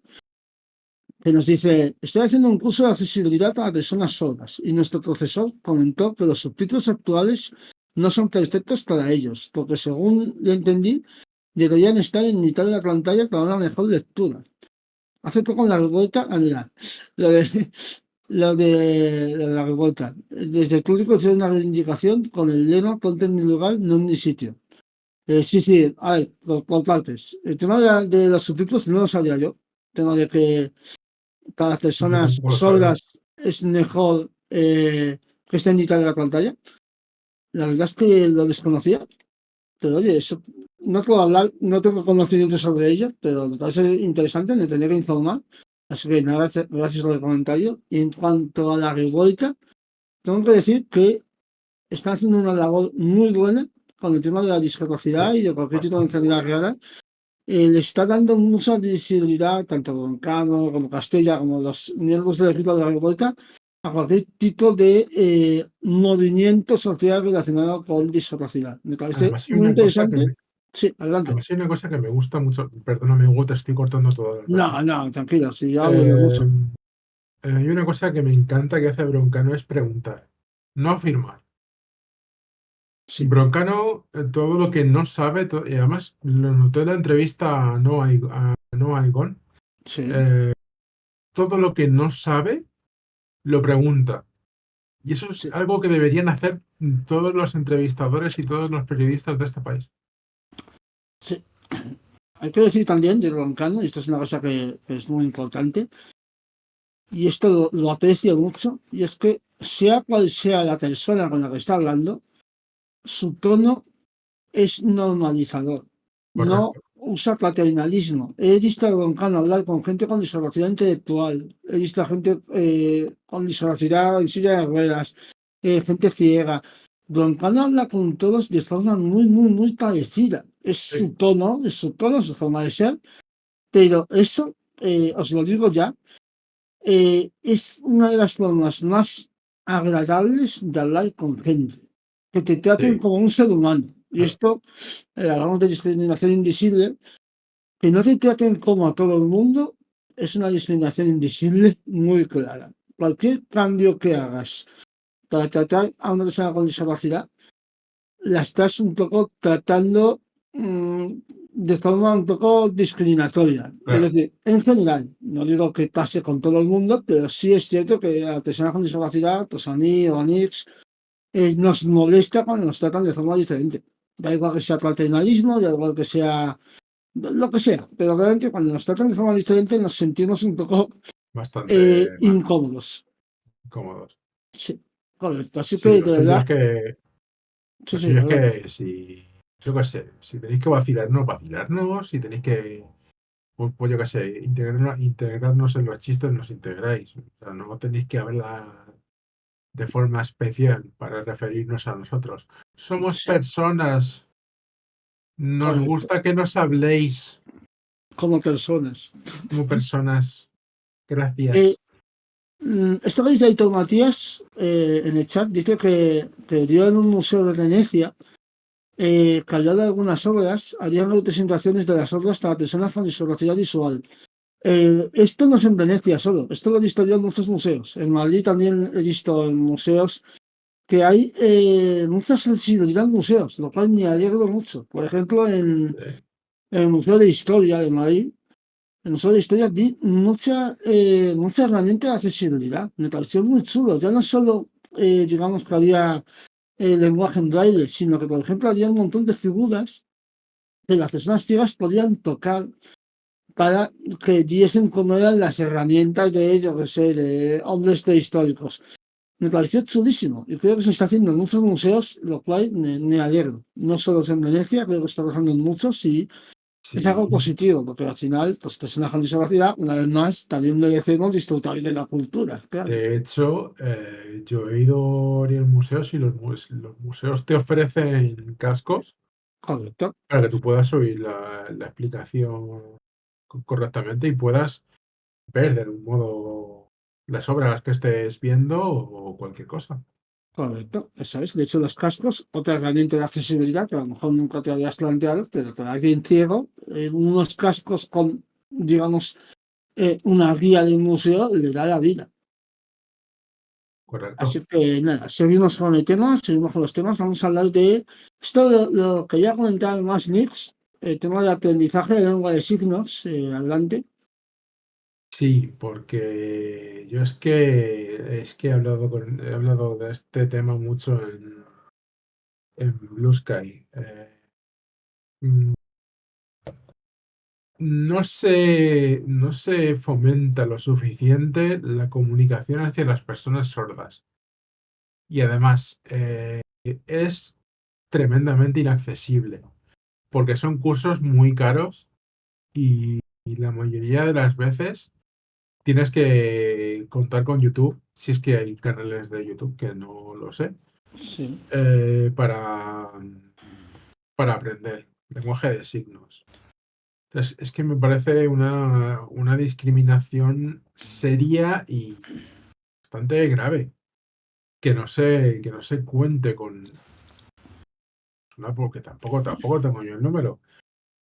que nos dice: estoy haciendo un curso de accesibilidad para personas sordas y nuestro profesor comentó que los subtítulos actuales no son perfectos para ellos, porque según le entendí, deberían estar en mitad de la pantalla para una mejor lectura. Hace poco en la revuelta, mira, lo de, lo de la revuelta. Desde el público hicieron una reivindicación con el lema "ponte en mi lugar, no en mi sitio". Sí, sí, a ver, por partes. El tema de los subtítulos no lo sabía yo. El tema de que para las Yo personas tampoco lo sabía. sordas es mejor que esté en mitad de la pantalla. La verdad es que lo desconocía, pero oye, eso no puedo hablar, no tengo conocimiento sobre ello, pero me parece interesante, me tendría que informar. Así que nada, gracias por el comentario. Y en cuanto a la revuelta, tengo que decir que están haciendo una labor muy buena con el tema de la discapacidad Sí, y de cualquier tipo de bastante enfermedad buena. rara. Le está dando mucha visibilidad, tanto Broncano como Castella, como los miembros del equipo de la revuelta, a cualquier tipo de movimiento social relacionado con discapacidad. Me parece Además hay muy una cosa que interesante. me, Sí, adelante. además hay una cosa que me gusta mucho. Perdóname, Hugo, te estoy cortando todo el rato. No, no, tranquilo, si ya hablo yo Eh, mucho. hay una cosa que me encanta que hace Broncano es preguntar, no afirmar. Sí, Broncano, todo lo que no sabe, y además lo noté en la entrevista a Noah Egon, sí, eh, todo lo que no sabe lo pregunta. Y eso es sí, algo que deberían hacer todos los entrevistadores y todos los periodistas de este país. sí. Hay que decir también de Broncano, y esto es una cosa que es muy importante, y esto lo aprecio mucho, y es que sea cual sea la persona con la que está hablando, su tono es normalizador, no Correcto. usa paternalismo. He visto a Broncano hablar con gente con discapacidad intelectual, he visto a gente con discapacidad en silla de ruedas, gente ciega. Broncano habla con todos de forma muy, muy, muy parecida. Sí, Es su tono, su forma de ser, pero eso, os lo digo ya, es una de las formas más agradables de hablar con gente, que te traten sí, como un ser humano. Y claro. esto, hablamos de discriminación invisible, que no te traten como a todo el mundo, es una discriminación invisible muy clara. Cualquier cambio que hagas para tratar a una persona con discapacidad, la estás un poco tratando de forma un poco discriminatoria. Es Claro. decir, en general, No digo que pase con todo el mundo, pero sí es cierto que a personas con discapacidad, pues a mí o a Nix, nos molesta cuando nos tratan de forma diferente. Da igual que sea paternalismo, da igual que sea lo que sea, pero realmente cuando nos tratan de forma diferente nos sentimos un poco Bastante mal, incómodos. cómodos. Sí, correcto. Así Sí, que lo de suyo es verdad, que, sí, lo sí, suyo es adelante. que si, yo qué sé, si tenéis que vacilarnos, vacilarnos, si tenéis que, pues yo qué sé, integrarnos en los chistes, nos integráis. O sea, no tenéis que hablar de forma especial para referirnos a nosotros. Somos Sí, personas, nos correcto. gusta que nos habléis Como personas. como personas. Eh, Gracias. Esto que dice Aitor Matías en el chat dice que dio en un museo de Venecia que al lado de algunas obras harían representaciones de las obras para personas con discapacidad visual. Esto no es en Venecia solo, esto lo he visto yo en muchos museos. En Madrid también he visto en museos que hay mucha sensibilidad en museos, lo cual me alegro mucho. Por ejemplo, Eh, en el Museo de Historia de Madrid, en el Museo de Historia di mucha herramienta de accesibilidad. Me pareció muy chulo. Ya no solo, digamos, que había lenguaje en braille, sino que, por ejemplo, había un montón de figuras que las personas ciegas podían tocar para que diesen cómo eran las herramientas de, yo que sé, de hombres prehistóricos. Me pareció chulísimo y creo que se está haciendo en muchos museos, lo cual me alegro. No solo es en Venecia, creo que está pasando en muchos y es algo sí, positivo, porque al final, pues personas con discapacidad, una vez más, también merecemos disfrutar de la cultura, claro. de hecho, yo he ido a varios museos y los museos te ofrecen cascos Correcto, para que tú puedas oír la explicación correctamente y puedas ver de algún modo las obras que estés viendo o cualquier cosa. correcto, eso es. De hecho, los cascos, otra herramienta de accesibilidad que a lo mejor nunca te habías planteado, pero para alguien ciego, unos cascos con, digamos, una guía del museo le da la vida. Así Correcto. que nada, seguimos con el tema, seguimos con los temas. Vamos a hablar de esto, lo que ya comentaba más Nix, el tema de aprendizaje de lengua de signos, adelante. Sí, porque yo es que he hablado de este tema mucho en Blue Sky. Mm, no se fomenta lo suficiente la comunicación hacia las personas sordas. Y además, es tremendamente inaccesible, porque son cursos muy caros y la mayoría de las veces tienes que contar con YouTube, si es que hay canales de YouTube, que no lo sé, Sí, eh, para, para aprender lenguaje de signos. Entonces, es que me parece una discriminación seria y bastante grave que no se cuente con una, porque tampoco tengo yo el número.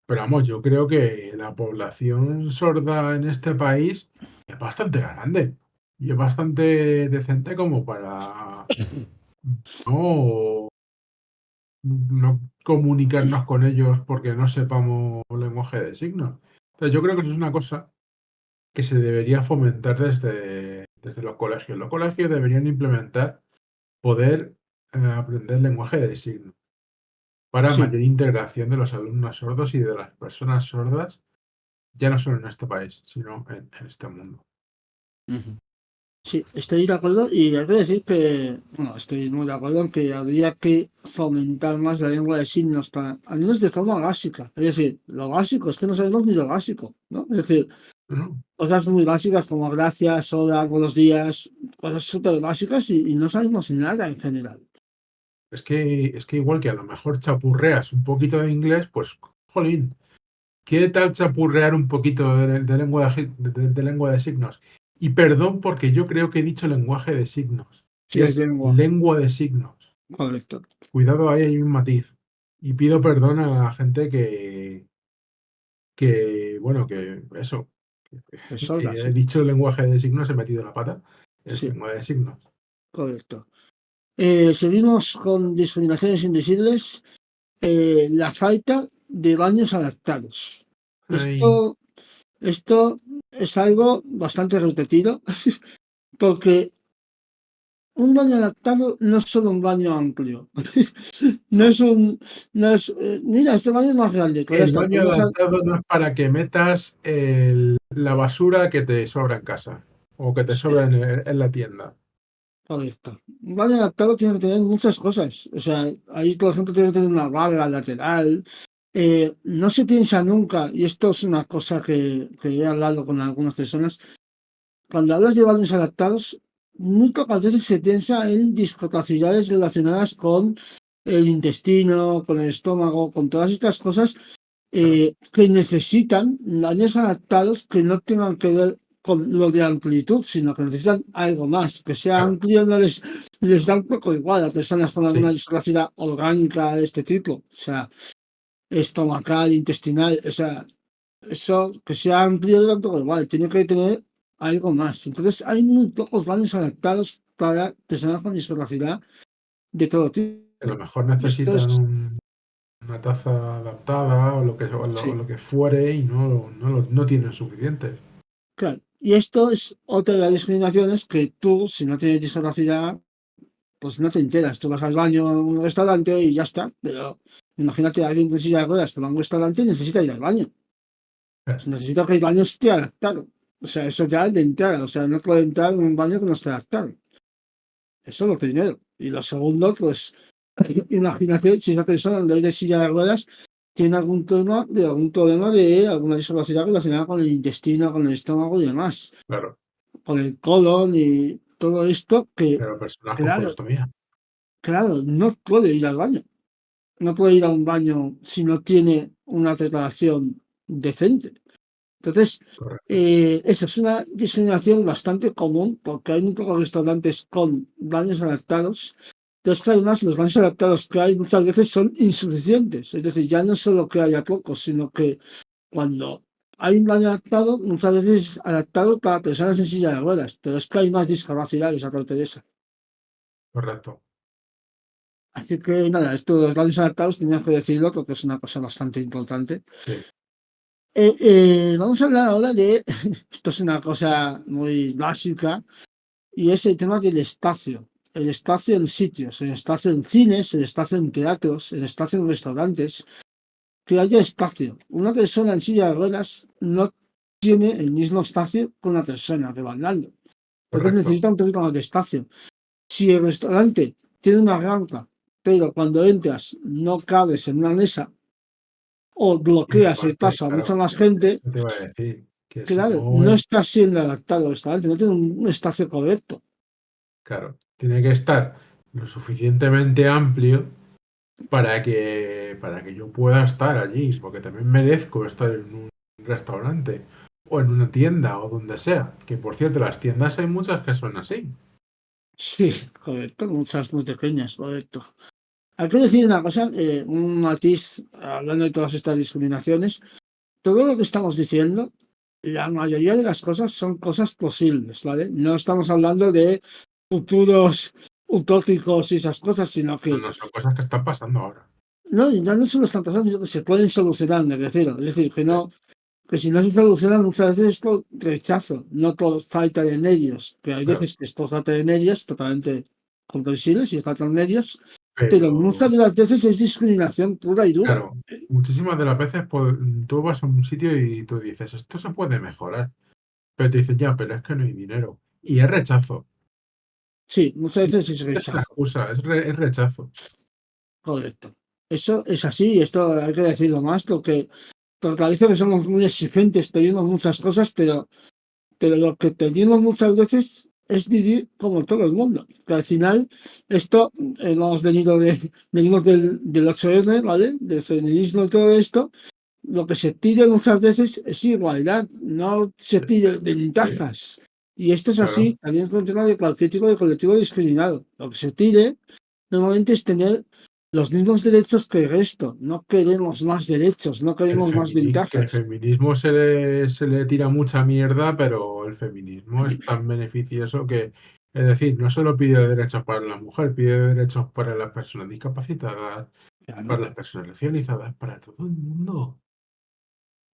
Pero vamos, yo creo que la población sorda en este país es bastante grande y es bastante decente como para no, no comunicarnos con ellos porque no sepamos lenguaje de signos. Entonces, yo creo que eso es una cosa que se debería fomentar desde los colegios. Los colegios deberían implementar poder aprender lenguaje de signos para sí. mayor integración de los alumnos sordos y de las personas sordas, ya no solo en este país, sino en este mundo. Ujú. Sí, estoy de acuerdo y hay que decir que, bueno, estoy muy de acuerdo en que habría que fomentar más la lengua de signos, para, al menos de forma básica. Es decir, lo básico es que no sabemos ni lo básico, ¿no? Es decir, ¿No? cosas muy básicas como gracias, hola, buenos días, cosas súper básicas y no sabemos nada en general. Es que igual que a lo mejor chapurreas un poquito de inglés, pues, jolín, ¿qué tal chapurrear un poquito de lengua de signos? Y perdón porque yo creo que he dicho lenguaje de signos, Sí, y es es lengua, lengua de signos. correcto. Cuidado, ahí hay un matiz. Y pido perdón a la gente que bueno, que eso, Es que sorda, he sí. dicho lenguaje de signos, he metido la pata, es Sí, lengua de signos. correcto. Seguimos con discriminaciones invisibles. La falta de baños adaptados. Ay, Esto es algo bastante repetido, porque un baño adaptado no es solo un baño amplio. No No. es un. No es, mira, este baño es más grande, que ya El está. baño adaptado no es para que metas la basura que te sobra en casa o que te Sí, sobra en la tienda. correcto. Un baño adaptado tiene que tener muchas cosas. O sea, ahí, por ejemplo, tiene que tener una barra lateral. No se piensa nunca, y esto es una cosa que he hablado con algunas personas, cuando hablas de baños adaptados, muy pocas veces se piensa en discapacidades relacionadas con el intestino, con el estómago, con todas estas cosas Claro, que necesitan baños adaptados que no tengan que ver con lo de amplitud, sino que necesitan algo más, que sea claro. amplio, les da un poco igual a personas con alguna Sí, discapacidad orgánica de este tipo, o sea, estomacal, intestinal, o sea, eso que sea amplio le da un poco igual, tiene que tener algo más. Entonces, hay muy pocos baños adaptados para personas con discapacidad de todo tipo. a lo mejor Y esto necesitan es, una taza adaptada o sí, lo que fuere y no tienen suficientes. claro. Y esto es otra de las discriminaciones que tú, si no tienes discapacidad, pues no te enteras. Tú vas al baño a un restaurante y ya está. Pero imagínate a alguien con silla de ruedas que va a un restaurante y necesita ir al baño. Claro, Pues necesita que el baño esté adaptado. O sea, eso ya es de entrada. O sea, no puede entrar en un baño que no esté adaptado. Eso es lo primero. Y lo segundo, pues imagínate si esa persona en vez de silla de ruedas tiene algún problema de alguna discapacidad relacionada con el intestino, con el estómago y demás, claro. con el colon y todo esto que, Pero personas con claro, colostomía. claro, no puede ir al baño. No puede ir a un baño si no tiene una preparación decente. Entonces, Correcto. eso es una discriminación bastante común porque hay muy pocos restaurantes con baños adaptados. Entonces, que además los baños adaptados que hay muchas veces son insuficientes. Es decir, ya no es solo que haya pocos, sino que cuando hay un baño adaptado, muchas veces es adaptado para personas en silla de ruedas, pero es que hay más discapacidades aparte de eso. Correcto. Así que nada, esto de los baños adaptados tenía que decirlo porque es una cosa bastante importante. Sí, Vamos a hablar ahora de, esto es una cosa muy básica, y es el tema del espacio. El espacio en sitios, el espacio en cines, el espacio en teatros, el espacio en restaurantes, que haya espacio. Una persona en silla de ruedas no tiene el mismo espacio que una persona que va andando. Entonces correcto. necesita un poquito más de espacio. Si el restaurante tiene una rampa, pero cuando entras no cabes en una mesa o Y bloqueas el aparte, paso a mucha claro, más gente, esto te iba a decir, que si claro, no no es, está siendo adaptado al restaurante, no tiene un espacio correcto. claro, tiene que estar lo suficientemente amplio para que yo pueda estar allí, porque también merezco estar en un restaurante o en una tienda o donde sea. Que por cierto, las tiendas hay muchas que son así. Sí, correcto, muchas muy pequeñas, correcto. Hay que decir una cosa, un matiz, hablando de todas estas discriminaciones, todo lo que estamos diciendo, la mayoría de las cosas son cosas posibles, ¿vale? No estamos hablando de futuros utópicos y esas cosas, sino No, que no, son cosas que están pasando ahora. no, ya no solo están pasando, sino que se pueden solucionar, me refiero. Es decir, que Sí, no, que si no se solucionan muchas veces es por rechazo, no por falta de medios, que hay claro, veces que es por falta de medios, totalmente comprensible si faltan medios, pero pero muchas de las veces es discriminación pura y dura. claro, muchísimas de las veces pues, tú vas a un sitio y tú dices, esto se puede mejorar. Pero te dicen, ya, pero es que no hay dinero. Y es rechazo. Sí, muchas Y veces es es una rechazo, excusa, es rechazo. correcto. Eso es así y esto hay que decirlo más porque a veces somos muy exigentes, pedimos muchas cosas, pero lo que pedimos muchas veces es vivir como todo el mundo. Que al final, esto hemos venimos del 8M, ¿vale? Del feminismo y todo esto. Lo que se pide muchas veces es igualdad, no se Sí, pide ventajas. Y esto es claro, así también con el tema de cualquier tipo de colectivo discriminado. Lo que se pide normalmente es tener los mismos derechos que el resto. No queremos más derechos, no queremos más que el ventajas. feminismo se le tira mucha mierda, pero el feminismo es tan beneficioso que, es decir, no solo pide derechos para la mujer, pide derechos para las personas discapacitadas, para Claro. las personas racializadas, para todo el mundo.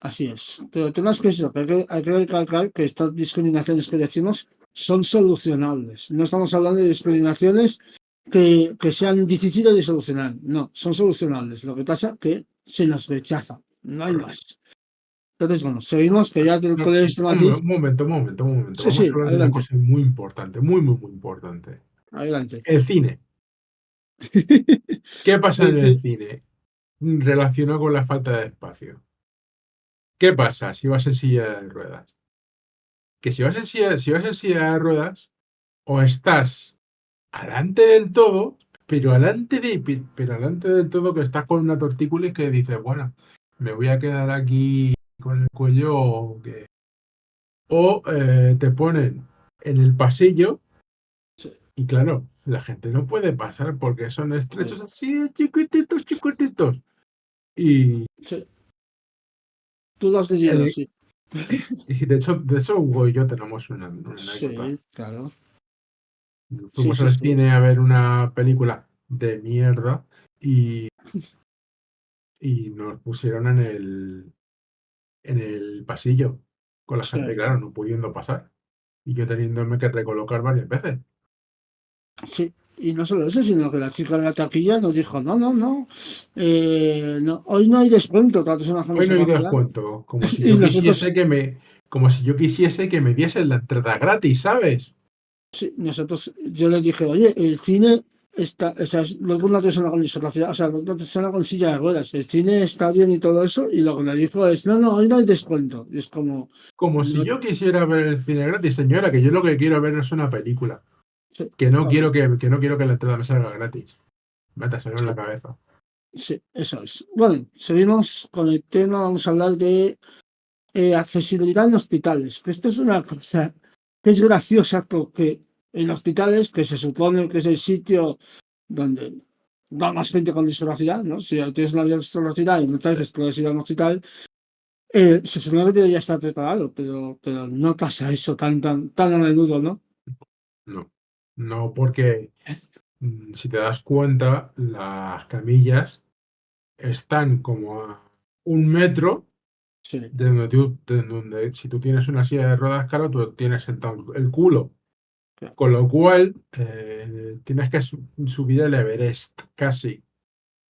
Así es. Pero el tema es que eso, que hay que recalcar que estas discriminaciones que decimos son solucionables. No estamos hablando de discriminaciones que sean difíciles de solucionar. No, son solucionables. Lo que pasa es que se nos rechaza. No hay Correcto. más. Entonces, bueno, seguimos, que ya No, con este matiz. un momento, un momento, un momento. Sí, Vamos a sí, hablar de una adelante, cosa muy importante, muy, muy, muy importante. adelante. El cine. ¿Qué pasa en el cine relacionado con la falta de espacio? ¿Qué pasa si vas en silla de ruedas? Que si vas en silla de ruedas, o estás alante del todo, pero alante del todo que estás con una tortícula y que dices, bueno, me voy a quedar aquí con el cuello o te ponen en el pasillo Sí, y claro, la gente no puede pasar porque son sí, estrechos así, chiquititos, chiquititos. Y, sí. Tú lo has vivido, el- sí. y de hecho, Hugo y yo tenemos una anécdota. Sí, claro. Sí, Fuimos sí, al sí. cine a ver una película de mierda y, y nos pusieron en el pasillo con la gente, Sí. claro, no pudiendo pasar. Y yo teniéndome que recolocar varias veces. Sí, y no solo eso, sino que la chica de la taquilla nos dijo, no, no, no, no, hoy no hay descuento para personas con Hoy no hay discapacidad. descuento, como si Y yo nosotros, quisiese que me diesen la entrada gratis, ¿sabes? sí, nosotros, yo les dije, oye, el cine está, o sea, no es una persona con discapacidad, o sea, no es una persona con silla de ruedas, el cine está bien y todo eso, y lo que me dijo es, no, no, hoy no hay descuento. Y es como, Como si no, yo quisiera ver el cine gratis, señora, que yo lo que quiero ver es una película. sí, Que no a ver, quiero que no quiero que la entrada me salga gratis. Métaselo en la cabeza. sí, eso es. Bueno, seguimos con el tema, vamos a hablar de accesibilidad en hospitales, que esto es una cosa que es graciosa porque en hospitales, que se supone que es el sitio donde va más gente con discapacidad, ¿no? Si tienes una discapacidad y muchas veces puedes ir a un hospital, se supone que debería estar preparado, pero no pasa eso tan a menudo, ¿no? No. No, porque si te das cuenta, las camillas están como a 1 metro Sí, de donde si tú tienes una silla de ruedas, claro, tú tienes sentado el culo. claro, Con lo cual, tienes que subir el Everest casi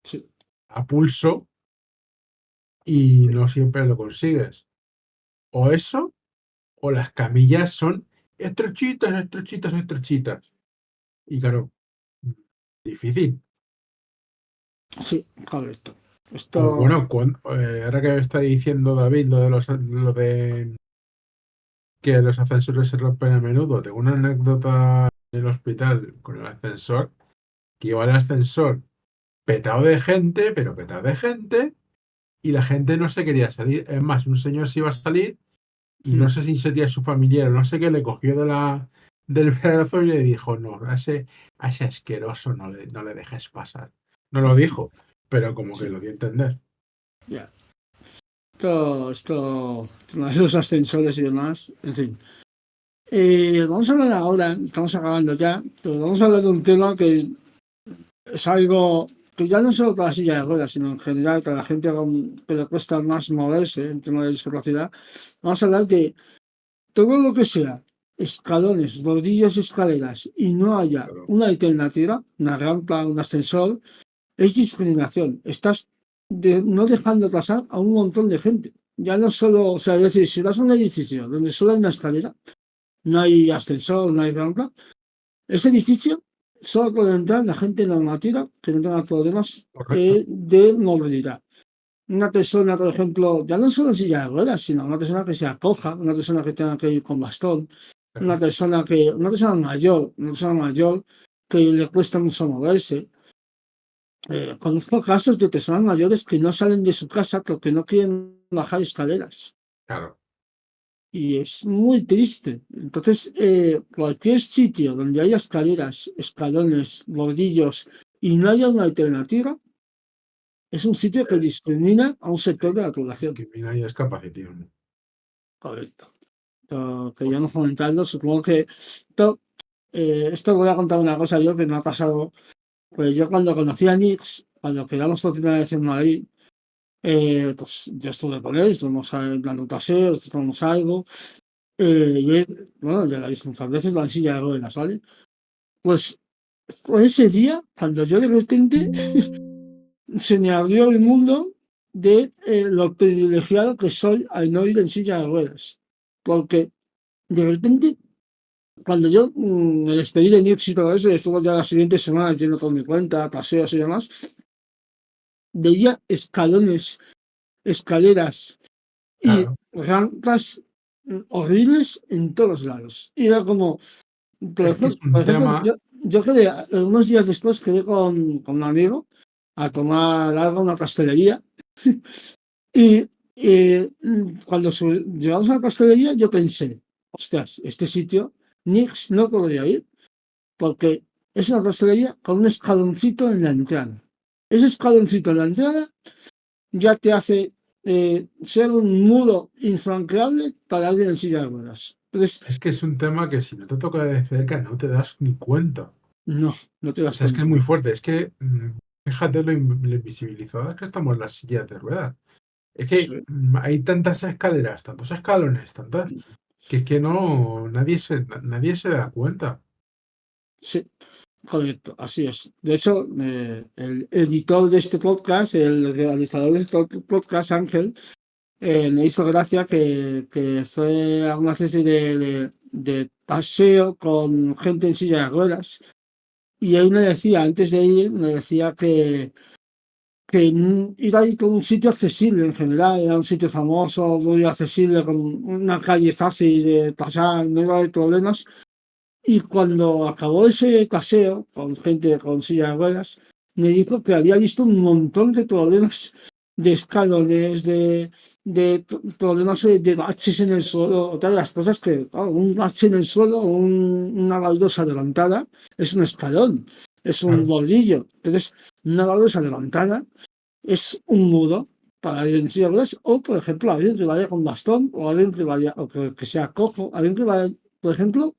sí, a pulso y sí, no siempre lo consigues. O eso, o las camillas son estrechitas, estrechitas, estrechitas. Y claro, difícil. sí, correcto. O Esto, bueno, ahora que está diciendo David lo de que los ascensores se rompen a menudo, tengo una anécdota en el hospital con el ascensor, que iba el ascensor petado de gente, pero petado de gente, y la gente no se quería salir. Es más, un señor se iba a salir y no sé si sería su familiar, no sé qué, le cogió del brazo y le dijo, no, a ese asqueroso no le dejes pasar. No lo dijo, pero como que sí, lo dio a entender. ya. Los ascensores y demás, en fin. Vamos a hablar ahora, estamos acabando ya, pero vamos a hablar de un tema que es algo que ya no solo para la silla de ruedas, sino en general para la gente que le cuesta más moverse en tema de discapacidad. Vamos a hablar de todo lo que sea escalones, bordillos, escaleras y no haya Pero, una alternativa, una rampa, un ascensor, es discriminación. Estás no dejando pasar a un montón de gente. Ya no solo, o sea, es decir, si vas a un edificio donde solo hay una escalera, no hay ascensor, no hay rampa, ese edificio solo puede entrar la gente normativa que no tenga problemas correcto. de movilidad. Una persona, por ejemplo, ya no solo en silla de ruedas, sino una persona que sea coja, una persona que tenga que ir con bastón, Claro, una persona mayor, que le cuesta mucho moverse. Conozco casos de personas mayores que no salen de su casa porque no quieren bajar escaleras. claro. Y es muy triste. Entonces, cualquier sitio donde haya escaleras, escalones, bordillos y no haya una alternativa, es un sitio que Es, discrimina a un sector sí, de la población. que mira y es capacitismo. Correcto. Quería no comentarlo. Supongo que esto voy a contar una cosa yo que me ha pasado. Pues yo cuando conocí a Nix, cuando quedamos por primera vez en Madrid, Pues ya estuve con él, estuvimos en plan un paseo, tomamos algo. Y él, bueno, ya la he visto muchas veces, la silla de ruedas, ¿vale? Pues con ese día, cuando yo de repente se me abrió el mundo de lo privilegiado que soy al no ir en silla de ruedas. Porque de repente, cuando yo me despedí de Nix y todo eso, y estuve ya las siguientes semanas yendo con mi cuenta, paseos y demás, veía escalones, escaleras y Claro. rampas horribles en todos lados. Y era como, Es que es por un ejemplo, tema. yo quedé, unos días después quedé con un amigo a tomar algo en una pastelería. Y cuando llegamos a la pastelería, yo pensé, ostras, este sitio, Nix no podría ir, porque es una pastelería con un escaloncito en la entrada. Ese escaloncito en la entrada ya te hace ser un muro infranqueable para alguien en silla de ruedas. Entonces, Es que es un tema que si no te toca de cerca no te das ni cuenta. no, no te O das sea, es que es cuenta. muy fuerte. Es que fíjate lo invisibilizadas que estamos las sillas de ruedas. Es que Sí, hay tantas escaleras, tantos escalones, tantas, que es que no, nadie se da cuenta. sí, correcto, así es. De hecho, el editor de este podcast, el realizador de este podcast, Ángel, me hizo gracia que fue a una especie de paseo con gente en silla de ruedas y él me decía, antes de ir, me decía que ir ahí con un sitio accesible en general, era un sitio famoso, muy accesible, con una calle fácil de pasar, no iba a haber problemas. Y cuando acabó ese paseo con gente con silla de ruedas, me dijo que había visto un montón de problemas de escalones, de problemas de baches en el suelo, otra de las cosas que, claro, un bache en el suelo, una baldosa levantada, es un escalón, es un Claro, bordillo. Entonces, una baldosa levantada es un muro para ir en silla de ruedas, o por ejemplo, alguien que vaya con bastón, o alguien que vaya, o que sea cojo, alguien que vaya, por ejemplo,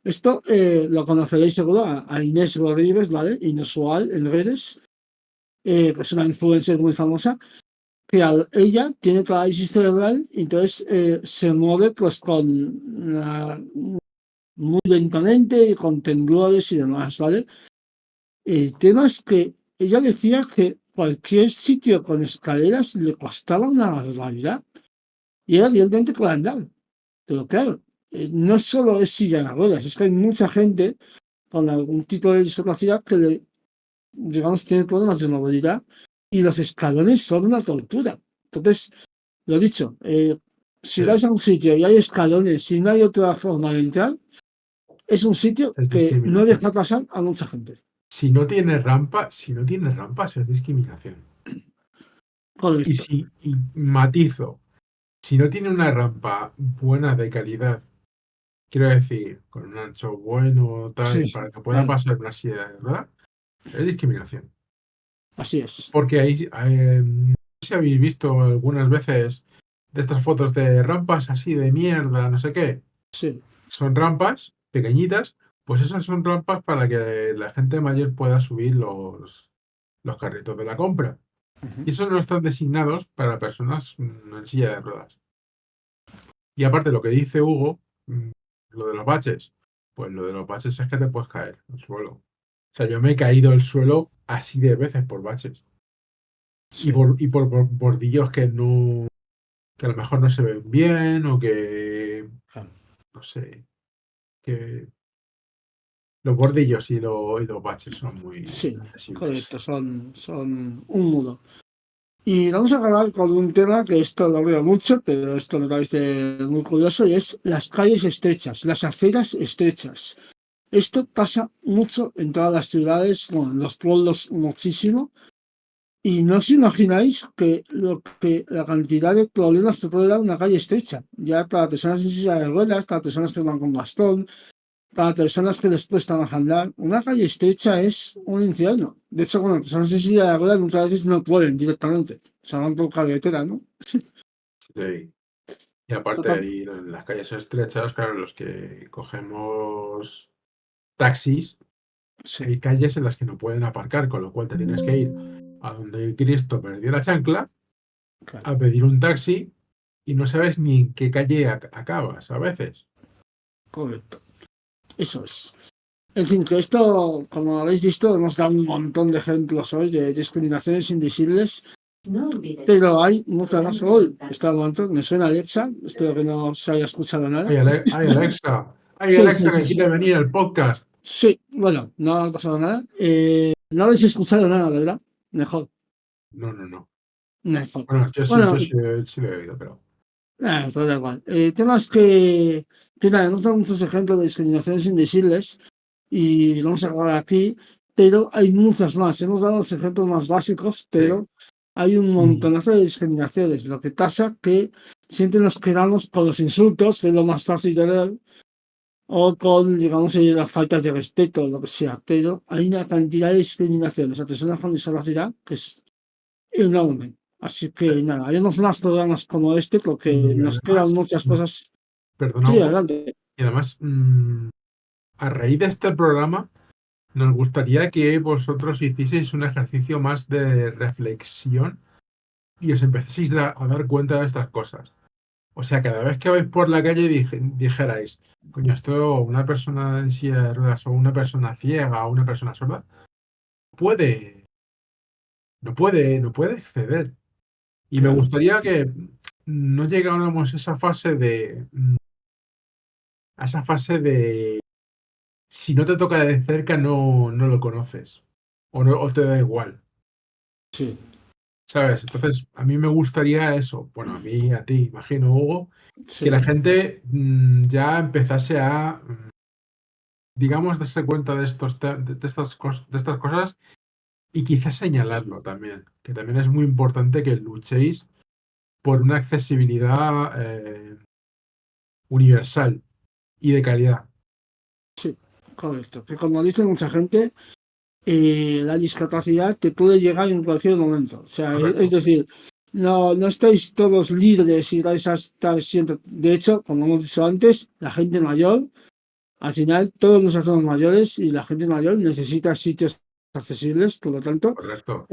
esto lo conoceréis seguro a Inés Rodríguez, ¿vale? Inusual en redes, que es una influencer muy famosa, que ella tiene parálisis cerebral y entonces se mueve pues muy lentamente y con temblores y demás, ¿vale? El tema es que ella decía que cualquier sitio con escaleras le costaba una barbaridad y era realmente para andar. Pero claro, no solo es silla de ruedas, es que hay mucha gente con algún tipo de discapacidad que, digamos, tiene problemas de movilidad y los escalones son una tortura. Entonces, lo dicho, si sí, vais a un sitio y hay escalones y no hay otra forma de entrar, es un sitio es que no discriminación. deja pasar a mucha gente. Si no tienes rampas es discriminación. Y Correcto. si, y matizo, si no tiene una rampa buena de calidad, quiero decir, con un ancho bueno, Sí, tal, para que pueda claro, pasar una silla de verdad, es discriminación. así es. Porque no sé si habéis visto algunas veces de estas fotos de rampas así de mierda, no sé qué. Sí. Son rampas pequeñitas, pues esas son rampas para que la gente mayor pueda subir los carritos de la compra. Ujú. Y esos no están designados para personas en silla de ruedas. Y aparte, lo que dice Hugo, lo de los baches, pues lo de los baches es que te puedes caer al suelo. O sea, yo me he caído al suelo así de veces por baches. Y Sí, por bordillos que a lo mejor no se ven bien o que, claro. no sé, que los bordillos y los baches son muy Sí, accesibles. correcto, son un mudo. Y vamos a acabar con un tema que esto lo veo mucho, pero esto me parece muy curioso, y es las calles estrechas, las aceras estrechas. Esto pasa mucho en todas las ciudades, bueno, en los pueblos muchísimo, y no os imagináis la cantidad de problemas que puede dar una calle estrecha, ya para personas en silla de ruedas, para personas que van con bastón, para personas que les cuesta más andar. Una calle estrecha es un infierno. De hecho, bueno, personas en silla de ruedas muchas veces no pueden directamente, se van por carretera, ¿no? Sí. Y aparte Total. ahí en las calles estrechas, claro, los que cogemos taxis, Sí, hay calles en las que no pueden aparcar, con lo cual te tienes que ir a donde Cristo perdió la chancla Claro, a pedir un taxi y no sabes ni en qué calle acabas a veces. correcto. Eso es. En fin, que esto, como habéis visto, hemos dado un montón de ejemplos hoy de discriminaciones invisibles, pero hay muchas más hoy. Está momento, me suena Alexa, espero que no se haya escuchado nada. Ay, Alexa, ay, Sí, sí, Alexa, sí, que sí. quiere venir al podcast. Sí, bueno, no ha pasado nada. No habéis escuchado nada, ¿verdad? Mejor, No, no, no. mejor. Bueno, Bueno, yo sí lo he oído, pero todo da igual. Temas que nada, hemos dado muchos ejemplos de discriminaciones invisibles y lo vamos a hablar aquí, pero hay muchas más. Hemos dado los ejemplos más básicos, sí. pero hay un Y montonazo de discriminaciones. Lo que pasa que siempre nos quedamos con los insultos, que es lo más fácil de leer, o con, digamos, las faltas de respeto, lo que sea. Pero hay una cantidad de discriminaciones a personas con discapacidad que es enorme. Así que nada, haremos más programas como este porque y nos quedan además, muchas cosas. perdona, Sí, Hugo, adelante. y además, a raíz de este programa, nos gustaría que vosotros hicieseis un ejercicio más de reflexión y os empezaseis a dar cuenta de estas cosas. O sea, cada vez que vais por la calle dijerais, coño, esto una persona en silla de ruedas o una persona ciega o una persona sorda puede, no puede acceder. Y me Claro, gustaría que no llegáramos a esa fase de si no te toca de cerca no lo conoces o te da igual, sí, ¿sabes? Entonces, a mí me gustaría eso, bueno, a mí, a ti, imagino, Hugo, que sí, la gente ya empezase a, digamos, darse cuenta de de estas cosas y quizás señalarlo también, que también es muy importante que luchéis por una accesibilidad universal y de calidad. sí, correcto. Que como dice mucha gente, la discapacidad te puede llegar en cualquier momento. O sea, es Correcto, decir, no estáis todos libres y vais a estar siempre. De hecho, como hemos dicho antes, la gente mayor, al final todos nos hacemos mayores y la gente mayor necesita sitios accesibles, por lo tanto, correcto,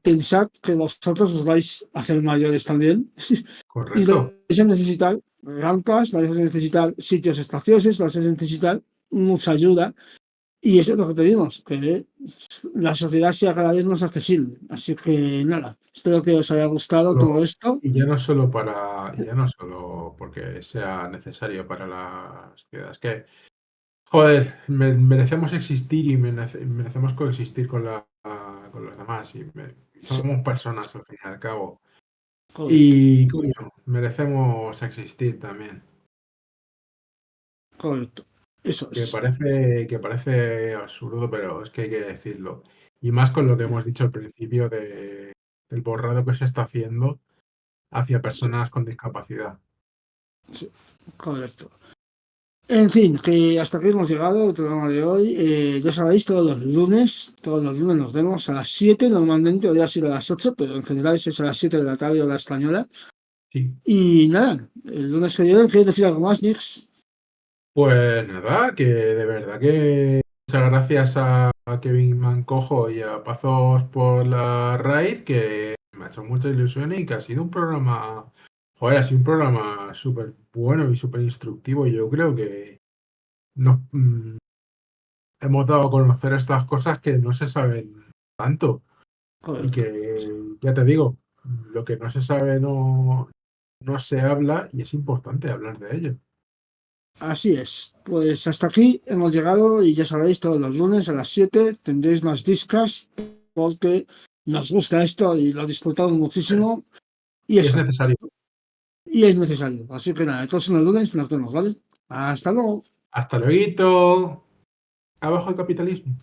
pensad que vosotros os vais a hacer mayores también y correcto. vais a necesitar rampas, vais a necesitar sitios espaciosos, vais a necesitar mucha ayuda. Y eso es lo que pedimos, que la sociedad sea cada vez más accesible. Así que nada, espero que os haya gustado todo esto. Y ya no solo y ya no solo porque sea necesario para la sociedad, es que, joder, merecemos existir y merecemos coexistir con los demás y Sí, somos personas al fin y al cabo. correcto, Y, coño, merecemos existir también. correcto. Eso es. Que parece absurdo, pero es que hay que decirlo. Y más con lo que hemos dicho al principio del borrado que se está haciendo hacia Sí, personas con discapacidad. sí, correcto. En fin, que hasta aquí hemos llegado el programa de hoy. Ya sabéis, todos los lunes nos vemos a las 7 normalmente, podría ser a las 8 pero en general es a las 7 de la tarde hora española. Sí. Y nada, el lunes que viene, ¿quieres decir algo más, Nix? Pues nada, que de verdad que muchas gracias a Kevin Mancojo y a Pazos por la raid, que me ha hecho mucha ilusión y que ha sido un programa, joder, ha sido un programa súper bueno y súper instructivo. Y yo creo que nos hemos dado a conocer estas cosas que no se saben tanto y Correcto. que, ya te digo, lo que no se sabe no se habla y es importante hablar de ello. Así es. Pues hasta aquí hemos llegado y ya sabéis, todos los lunes a las 7 tendréis más discas porque nos gusta esto y lo disfrutamos muchísimo y Y es eso, necesario. y es necesario. Así que nada, todos los lunes nos vemos, ¿vale? Hasta luego. Hasta luego. Abajo el capitalismo.